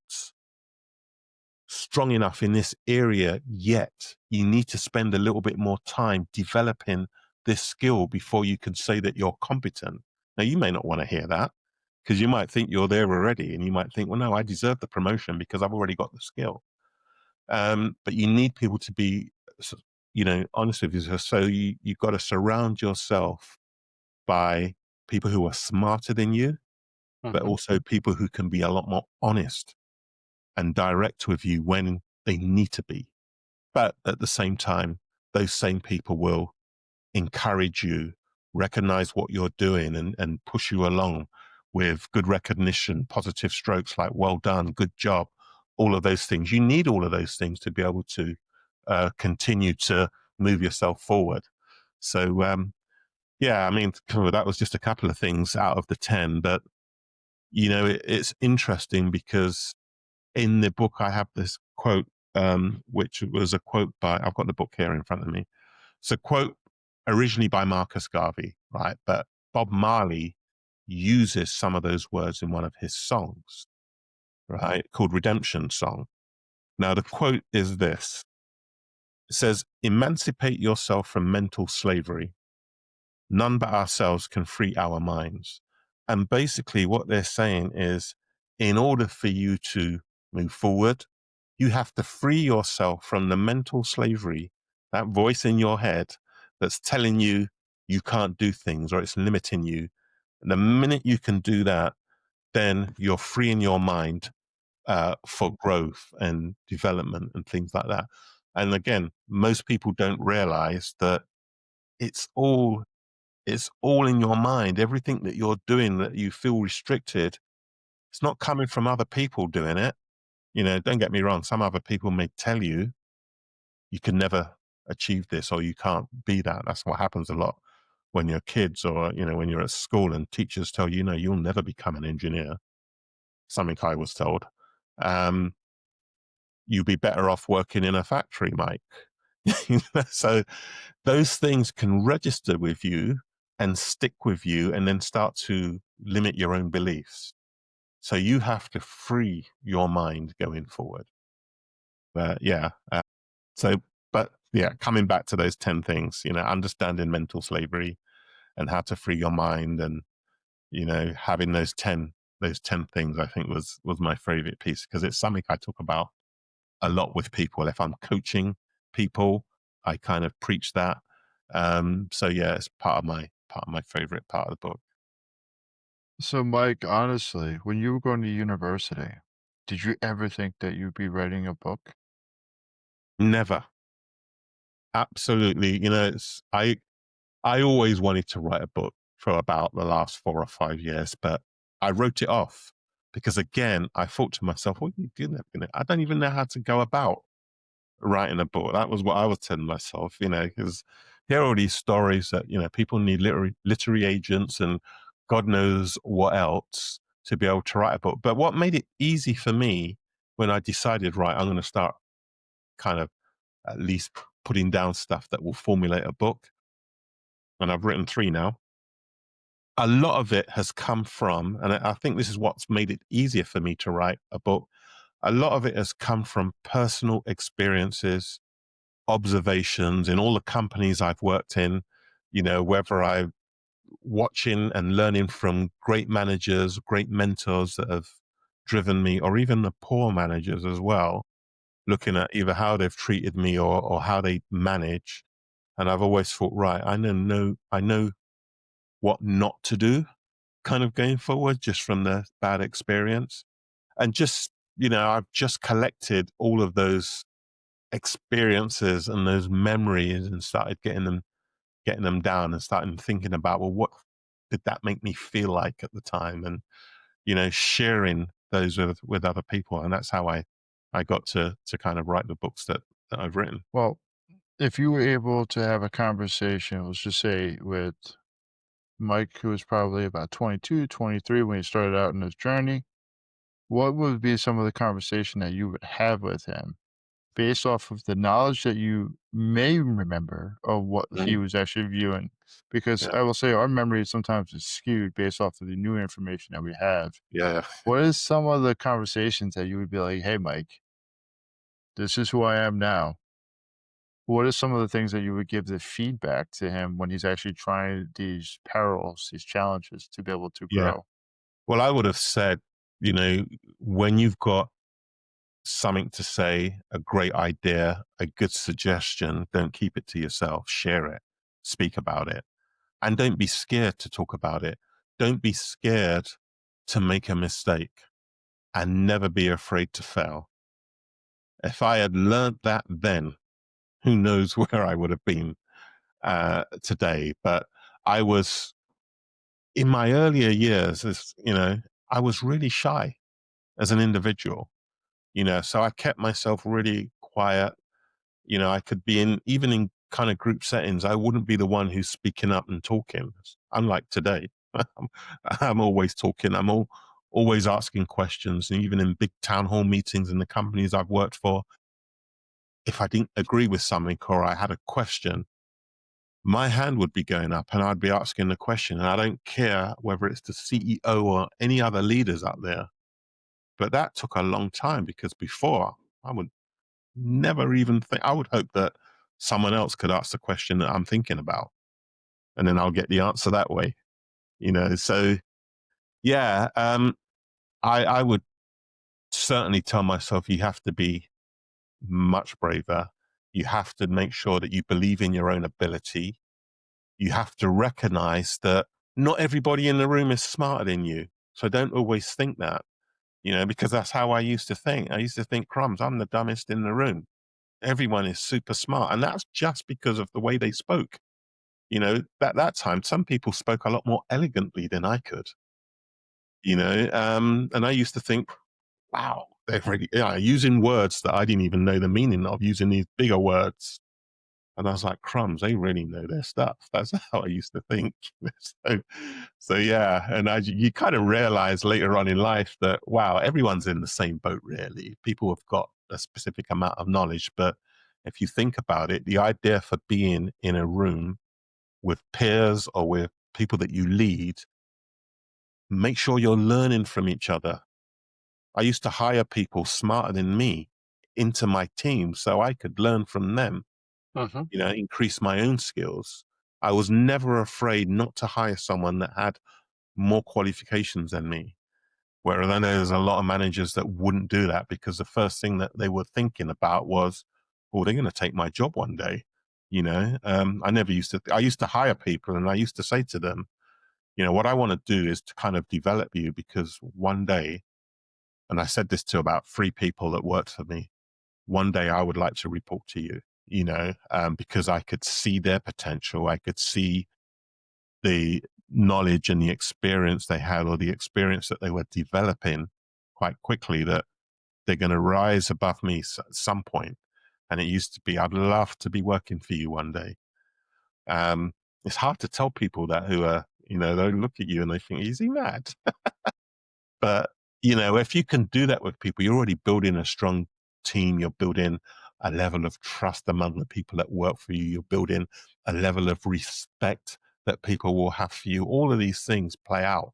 strong enough in this area yet. You need to spend a little bit more time developing this skill before you can say that you're competent. Now, you may not want to hear that because you might think you're there already and you might think, well, no, I deserve the promotion because I've already got the skill. But you need people to be, honest with you. So you've got to surround yourself by people who are smarter than you, but Mhm. also people who can be a lot more honest and direct with you when they need to be. But at the same time, those same people will encourage you, recognize what you're doing and push you along with good recognition, positive strokes like well done, good job, all of those things. You need all of those things to be able to continue to move yourself forward. So, yeah, I mean, that was just a couple of things out of the 10, but, it's interesting because in the book, I have this quote, which was a quote I've got the book here in front of me. It's a quote originally by Marcus Garvey, right? But Bob Marley uses some of those words in one of his songs, right? Called Redemption Song. Now, the quote is this. It says, emancipate yourself from mental slavery. None but ourselves can free our minds. And basically what they're saying is, in order for you to move forward, you have to free yourself from the mental slavery, that voice in your head that's telling you you can't do things or it's limiting you. And the minute you can do that, then you're freeing your mind for growth and development and things like that. And again, most people don't realize that it's all it's all in your mind. Everything that you're doing that you feel restricted, it's not coming from other people doing it. Don't get me wrong. Some other people may tell you you can never achieve this or you can't be that. That's what happens a lot when you're kids or, when you're at school and teachers tell you, you'll never become an engineer. Something I was told. Um, you'll be better off working in a factory, Mike. So those things can register with you and stick with you and then start to limit your own beliefs. So you have to free your mind going forward. But yeah, so, but yeah, coming back to those 10 things, understanding mental slavery and how to free your mind and, having those 10 things, I think was my favorite piece because it's something I talk about a lot with people. If I'm coaching people, I kind of preach that. So yeah, it's part of my favorite part of the book. So, Mike, honestly, when you were going to university, did you ever think that you'd be writing a book? Never, absolutely. I always wanted to write a book for about the last 4 or 5 years, but I wrote it off because again, I thought to myself, what are you doing? I don't even know how to go about writing a book. That was what I was telling myself, because here are all these stories that, people need literary agents and God knows what else to be able to write a book. But what made it easy for me when I decided, right, I'm going to start kind of at least putting down stuff that will formulate a book. And I've written 3 now. A lot of it has come from, and I think this is what's made it easier for me to write a book. A lot of it has come from personal experiences, observations in all the companies I've worked in, whether I'm watching and learning from great managers, great mentors that have driven me, or even the poor managers as well, looking at either how they've treated me or how they manage. And I've always thought, right, I know what not to do kind of going forward just from the bad experience. And just, I've just collected all of those experiences and those memories and started getting them down and starting thinking about, well, what did that make me feel like at the time? And, sharing those with other people. And that's how I got to kind of write the books that I've written. Well, if you were able to have a conversation, let's just say with Mike, who was probably about 22, 23 when he started out in his journey, what would be some of the conversation that you would have with him based off of the knowledge that you may remember of what he Mhm. was actually viewing. Because Yeah. I will say our memory sometimes is skewed based off of the new information that we have. Yeah. What is some of the conversations that you would be like, "Hey, Mike, this is who I am now." What are some of the things that you would give the feedback to him when he's actually trying these perils, these challenges to be able to Yeah. grow? Well, I would have said, you know, when you've got something to say, a great idea, a good suggestion, don't keep it to yourself. Share it, speak about it, and don't be scared to talk about it. Don't be scared to make a mistake and never be afraid to fail. If I had learned that then, who knows where I would have been today. But I was in my earlier years, as you know, I was really shy as an individual, so I kept myself really quiet. I could be even in kind of group settings, I wouldn't be the one who's speaking up and talking. Unlike today, I'm always talking. Always asking questions, and even in big town hall meetings in the companies I've worked for, if I didn't agree with something or I had a question, my hand would be going up and I'd be asking the question. And I don't care whether it's the CEO or any other leaders out there. But that took a long time because before I would never even think, I would hope that someone else could ask the question that I'm thinking about and then I'll get the answer that way. So yeah, I would certainly tell myself you have to be much braver. You have to make sure that you believe in your own ability. You have to recognize that not everybody in the room is smarter than you. So don't always think that, because that's how I used to think. I used to think, crumbs, I'm the dumbest in the room. Everyone is super smart. And that's just because of the way they spoke. At that time, some people spoke a lot more elegantly than I could. And I used to think, wow, they're really using words that I didn't even know the meaning of, using these bigger words. And I was like, crumbs, they really know their stuff. That's how I used to think. so, so yeah. And you kind of realize later on in life that, wow, everyone's in the same boat, really. People have got a specific amount of knowledge. But if you think about it, the idea for being in a room with peers or with people that you lead, make sure you're learning from each other. I used to hire people smarter than me into my team so I could learn from them, Mhm. increase my own skills. I was never afraid not to hire someone that had more qualifications than me. Whereas I know there's a lot of managers that wouldn't do that because the first thing that they were thinking about was, oh, they're going to take my job one day. I never used to, I used to hire people and I used to say to them, what I want to do is to kind of develop you because one day, and I said this to about 3 people that worked for me, one day I would like to report to you, because I could see their potential. I could see the knowledge and the experience they had or the experience that they were developing quite quickly that they're going to rise above me at some point. And it used to be, I'd love to be working for you one day. It's hard to tell people that who they look at you and they think, is he mad? But, if you can do that with people, you're already building a strong team. You're building a level of trust among the people that work for you. You're building a level of respect that people will have for you. All of these things play out.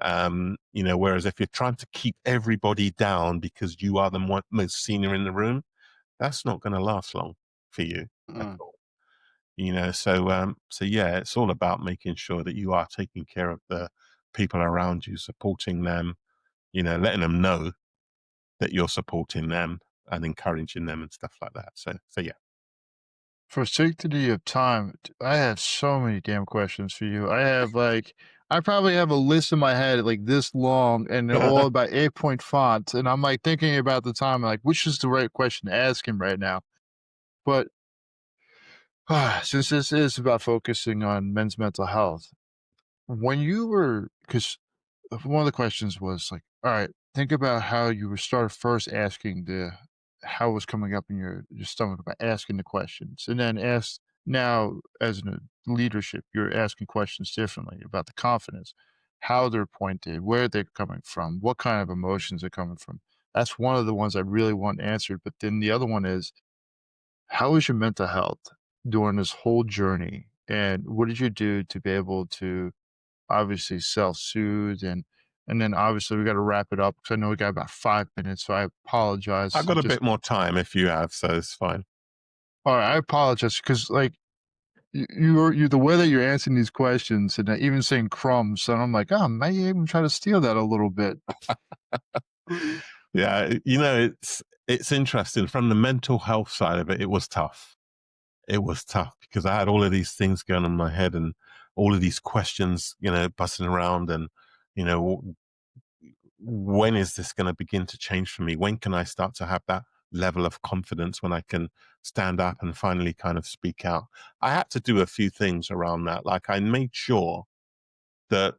Whereas if you're trying to keep everybody down because you are the most senior in the room, that's not going to last long for you at Mm. all. So yeah, it's all about making sure that you are taking care of the people around you, supporting them, letting them know that you're supporting them and encouraging them and stuff like that. So yeah. For sanctity of time, I have so many damn questions for you. I probably have a list in my head like this long and they're all about 8-point fonts. And I'm like thinking about the time, like, which is the right question to ask him right now? But since this is about focusing on men's mental health, when you were, because one of the questions was like, all right, think about how you were started first asking how it was coming up in your stomach about asking the questions, and then ask now as in a leadership, you're asking questions differently about the confidence, how they're pointed, where they're coming from, what kind of emotions are coming from. That's one of the ones I really want answered. But then the other one is, how is your mental health during this whole journey? And what did you do to be able to obviously self-soothe? And then obviously we got to wrap it up because I know we got about 5 minutes. So I I've apologize. got a Just bit more time if you have, so it's fine. all right, I apologize because like you the way that you're answering these questions and even saying crumbs, and I'm like, oh, maybe even try to steal that a little bit. Yeah, it's interesting. From the mental health side of it, it was tough. It was tough because I had all of these things going on in my head and all of these questions, buzzing around and, you know, when is this going to begin to change for me? When can I start to have that level of confidence when I can stand up and finally kind of speak out? I had to do a few things around that. Like I made sure that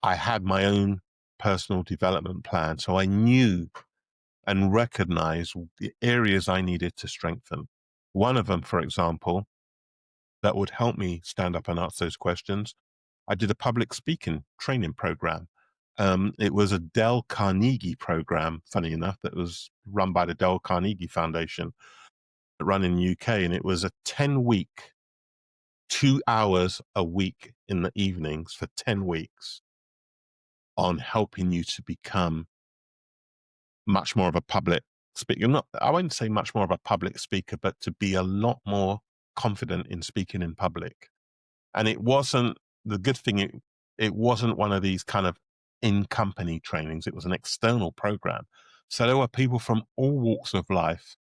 I had my own personal development plan. So I knew and recognized the areas I needed to strengthen. One of them, for example, that would help me stand up and ask those questions. I did a public speaking training program. It was a Dale Carnegie program, funny enough, that was run by the Dale Carnegie Foundation, run in UK. And it was a 10-week, 2 hours a week in the evenings for 10 weeks on helping you to become much more of a public speaker. Not, I wouldn't say much more of a public speaker, but to be a lot more confident in speaking in public. And it wasn't the good thing. It wasn't one of these kind of in company trainings. It was an external program. So there were people from all walks of life.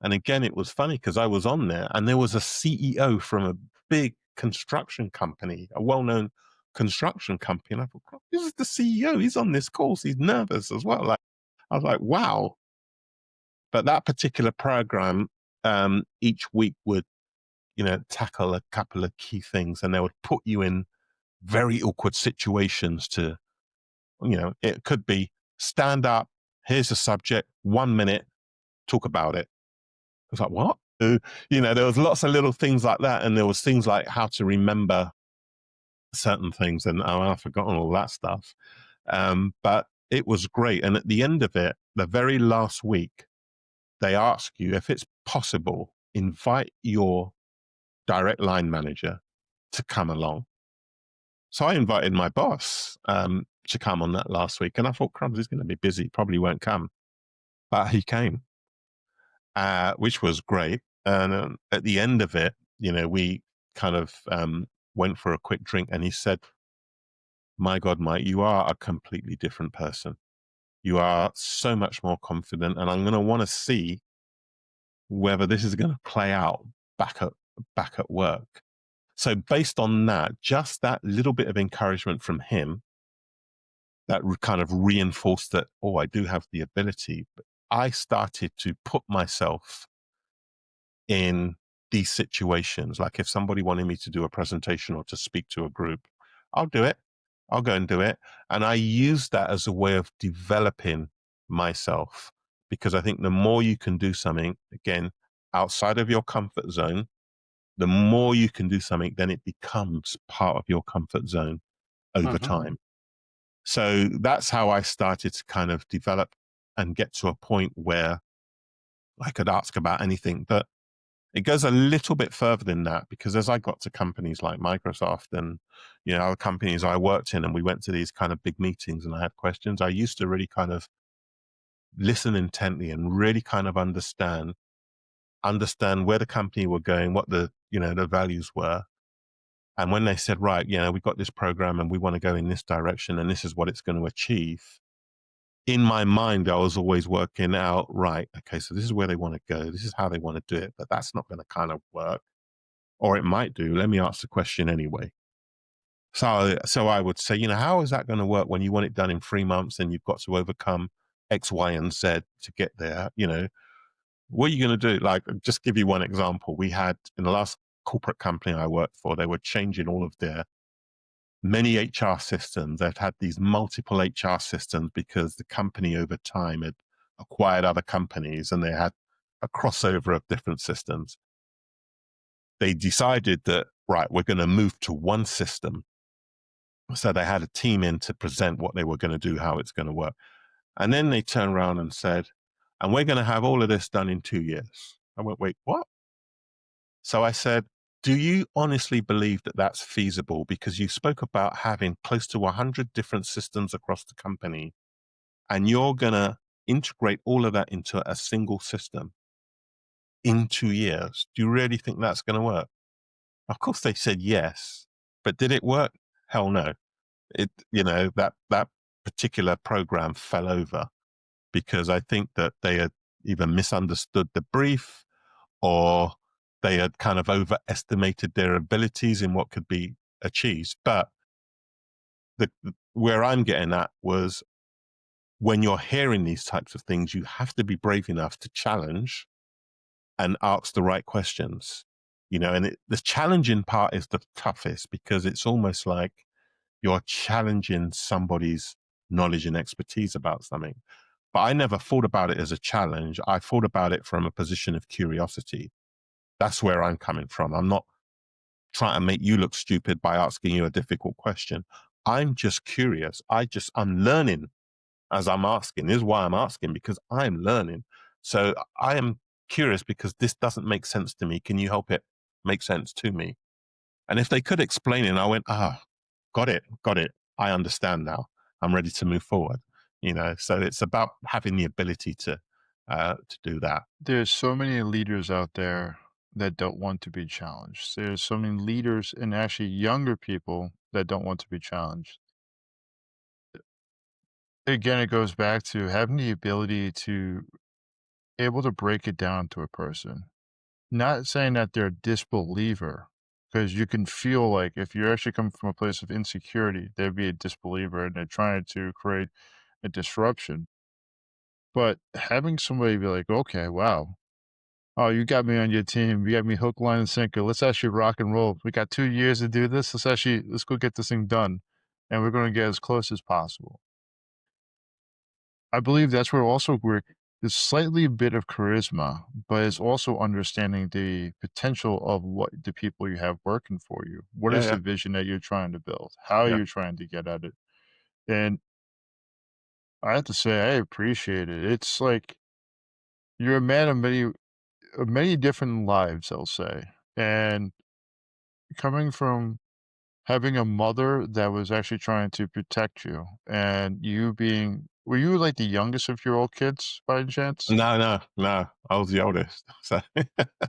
And again, it was funny because I was on there and there was a CEO from a big construction company, a well-known construction company. And I thought, "God, this is the CEO. He's on this course. He's nervous as well." Like, I was like, wow. But that particular program, each week would, tackle a couple of key things and they would put you in very awkward situations to, it could be stand up, here's the subject, 1 minute, talk about it. I was like, what? There was lots of little things like that. And there was things like how to remember certain things. And I've forgotten all that stuff. But it was great. And at the end of it, the very last week, they ask you if it's possible, invite your direct line manager to come along. So I invited my boss to come on that last week. And I thought, crumbs, he's going to be busy, probably won't come. But he came, which was great. And at the end of it, we kind of went for a quick drink. And he said, my God, Mike, you are a completely different person. You are so much more confident. And I'm going to want to see whether this is going to play out back at work. So based on that, just that little bit of encouragement from him, that kind of reinforced that, oh, I do have the ability. But I started to put myself in these situations. Like if somebody wanted me to do a presentation or to speak to a group, I'll do it. I'll go and do it. And I use that as a way of developing myself, because I think the more you can do something, again, outside of your comfort zone, the more you can do something, then it becomes part of your comfort zone over Mhm. time. So that's how I started to kind of develop and get to a point where I could ask about anything. But it goes a little bit further than that, because as I got to companies like Microsoft and, other companies I worked in, and we went to these kind of big meetings and I had questions, I used to really kind of listen intently and really kind of understand where the company were going, what the values were. And when they said, right, we've got this program and we want to go in this direction and this is what it's going to achieve, in my mind, I was always working out, right, okay, so this is where they want to go. This is how they want to do it, but that's not going to kind of work. Or it might do. Let me ask the question anyway. So I would say, how is that going to work when you want it done in 3 months and you've got to overcome X, Y, and Z to get there? What are you going to do? Like, just give you one example. We had in the last corporate company I worked for, they were changing all of their many HR systems. They've had these multiple HR systems because the company over time had acquired other companies and they had a crossover of different systems. They decided that, right, we're going to move to one system. So they had a team in to present what they were going to do, how it's going to work. And then they turned around and said, and we're going to have all of this done in 2 years. I went, wait, what? So I said, do you honestly believe that that's feasible? Because you spoke about having close to 100 different systems across the company, and you're going to integrate all of that into a single system in 2 years. Do you really think that's going to work? Of course, they said yes, but did it work? Hell no. That particular program fell over because I think that they had either misunderstood the brief or they had kind of overestimated their abilities in what could be achieved. But where I'm getting at was when you're hearing these types of things, you have to be brave enough to challenge and ask the right questions. And the challenging part is the toughest because it's almost like you're challenging somebody's knowledge and expertise about something. But I never thought about it as a challenge. I thought about it from a position of curiosity. That's where I'm coming from. I'm not trying to make you look stupid by asking you a difficult question. I'm just curious. I'm learning as I'm asking. This is why I'm asking, because I'm learning. So I am curious because this doesn't make sense to me. Can you help it make sense to me? And if they could explain it, I went, got it. I understand now. I'm ready to move forward. So it's about having the ability to do that. There's so many leaders out there that don't want to be challenged. There's so many leaders and actually younger people that don't want to be challenged. Again, it goes back to having the ability to able to break it down to a person. Not saying that they're a disbeliever, because you can feel like if you're actually coming from a place of insecurity, they'd be a disbeliever and they're trying to create a disruption. But having somebody be like, okay, wow, oh, you got me on your team. You got me hook, line, and sinker. Let's actually rock and roll. We got 2 years to do this. Let's go get this thing done. And we're going to get as close as possible. I believe that's where also where there's slightly a bit of charisma, but it's also understanding the potential of what the people you have working for you. What Yeah, is yeah, the vision that you're trying to build? How are yeah. you trying to get at it? And I have to say, I appreciate it. It's like you're a man of many different lives, I'll say. And coming from having a mother that was actually trying to protect you and you being were you like the youngest of your old kids by any chance? No, no, no. I was the oldest. So I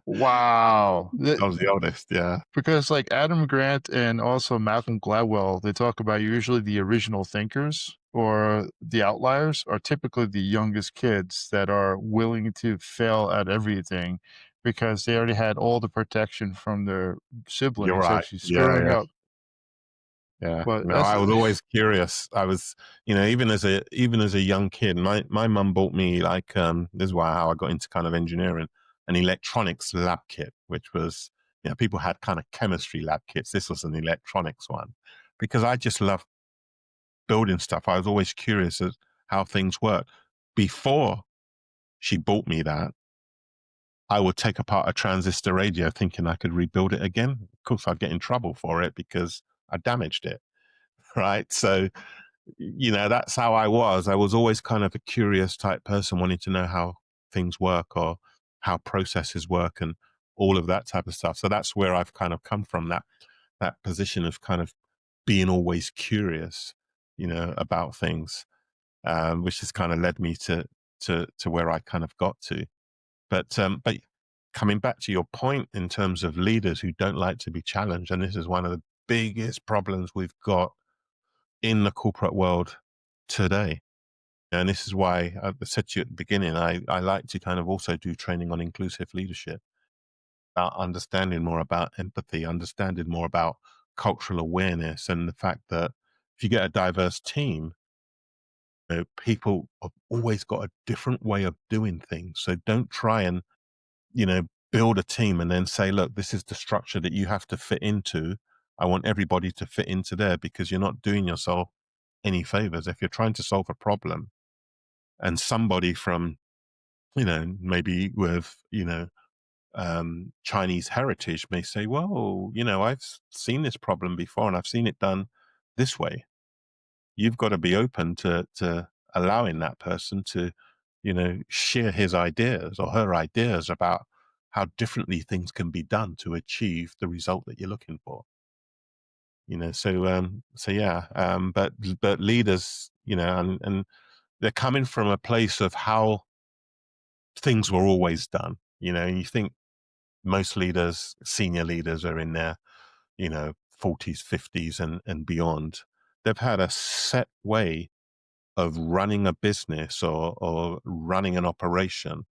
Wow. was the oldest. Yeah. Because like Adam Grant and also Malcolm Gladwell, they talk about usually the original thinkers or the outliers are typically the youngest kids that are willing to fail at everything because they already had all the protection from their You're siblings right. actually Yeah, screwing yeah. up. Yeah. But No, that's I was always curious. I was, even as a young kid, my mum bought me like this is why how I got into kind of engineering, an electronics lab kit, which was, people had kind of chemistry lab kits. This was an electronics one because I just love building stuff. I was always curious as how things work. Before she bought me that, I would take apart a transistor radio thinking I could rebuild it again. Of course, I'd get in trouble for it because I damaged it. Right. So, that's how I was. I was always kind of a curious type person, wanting to know how things work or how processes work and all of that type of stuff. So that's where I've kind of come from, that position of kind of being always curious, about things, which has kind of led me to where I kind of got to. But coming back to your point in terms of leaders who don't like to be challenged, and this is one of the biggest problems we've got in the corporate world today. And this is why I said to you at the beginning, I like to kind of also do training on inclusive leadership, about understanding more about empathy, understanding more about cultural awareness, and the fact that if you get a diverse team, people have always got a different way of doing things. So don't try and you know, build a team and then say, look, this is the structure that you have to fit into. I want everybody to fit into there because you're not doing yourself any favors. If you're trying to solve a problem and somebody from, maybe with, Chinese heritage may say, well, I've seen this problem before and I've seen it done this way. You've got to be open to allowing that person to, share his ideas or her ideas about how differently things can be done to achieve the result that you're looking for. So yeah, but leaders, and they're coming from a place of how things were always done. And you think most leaders, senior leaders, are in their 40s, 50s, and beyond. They've had a set way of running a business or running an operation.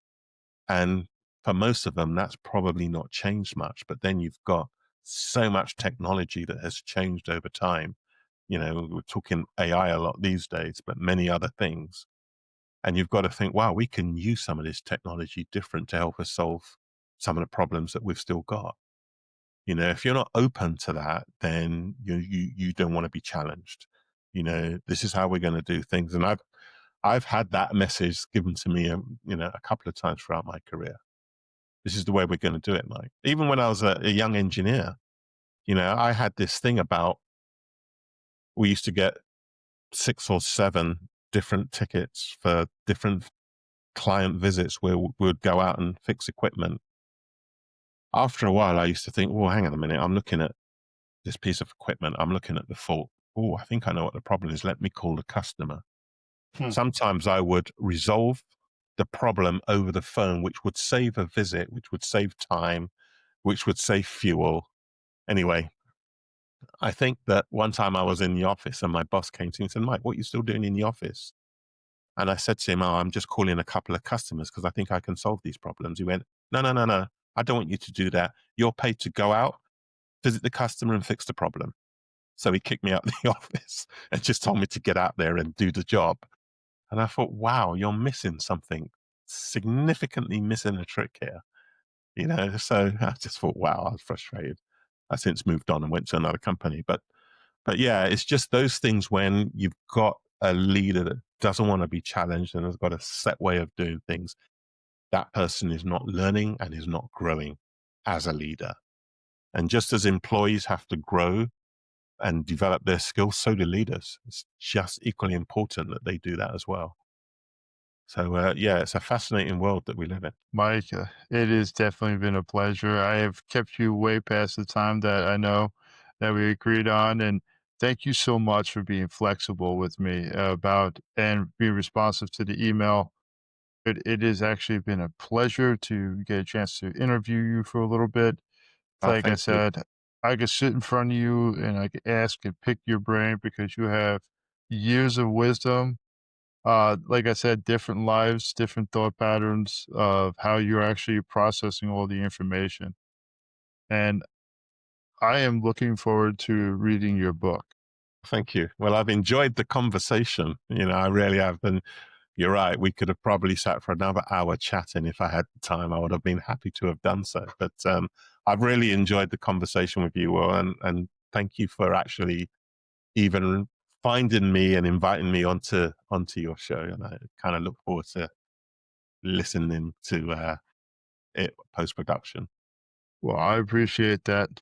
And for most of them, that's probably not changed much. But then you've got so much technology that has changed over time. We're talking AI a lot these days, but many other things. And you've got to think, wow, we can use some of this technology different to help us solve some of the problems that we've still got. If you're not open to that, then you don't want to be challenged. This is how we're going to do things. And I've had that message given to me, a couple of times throughout my career. This is the way we're going to do it, Mike. Even when I was a young engineer, I had this thing about, we used to get 6 or 7 different tickets for different client visits where we would go out and fix equipment. After a while, I used to think, well, hang on a minute, I'm looking at this piece of equipment, I'm looking at the fault. Oh, I think I know what the problem is. Let me call the customer. Hmm. Sometimes I would resolve the problem over the phone, which would save a visit, which would save time, which would save fuel. Anyway, I think that one time I was in the office and my boss came to me and said, Mike, what are you still doing in the office? And I said to him, oh, I'm just calling a couple of customers because I think I can solve these problems. He went, no, no, no, no. I don't want you to do that. You're paid to go out, visit the customer and fix the problem. So he kicked me out of the office and just told me to get out there and do the job. And I thought, wow, you're missing something, significantly missing a trick here. So I just thought, wow, I was frustrated. I since moved on and went to another company. But yeah, it's just those things when you've got a leader that doesn't want to be challenged and has got a set way of doing things. That person is not learning and is not growing as a leader. And just as employees have to grow and develop their skills, so do leaders. It's just equally important that they do that as well. So, yeah, it's a fascinating world that we live in. Mike, it has definitely been a pleasure. I have kept you way past the time that I know that we agreed on. And thank you so much for being flexible with me about and being responsive to the email. It has actually been a pleasure to get a chance to interview you for a little bit. Like I Thank you. said, I could sit in front of you and I could ask and pick your brain because you have years of wisdom. Like I said, different lives, different thought patterns of how you're actually processing all the information. And I am looking forward to reading your book. Thank you. Well, I've enjoyed the conversation. I really have. And you're right. We could have probably sat for another hour chatting if I had the time. I would have been happy to have done so. But I've really enjoyed the conversation with you, Will. And thank you for actually even finding me and inviting me onto your show. And I kind of look forward to listening to it post production. Well, I appreciate that.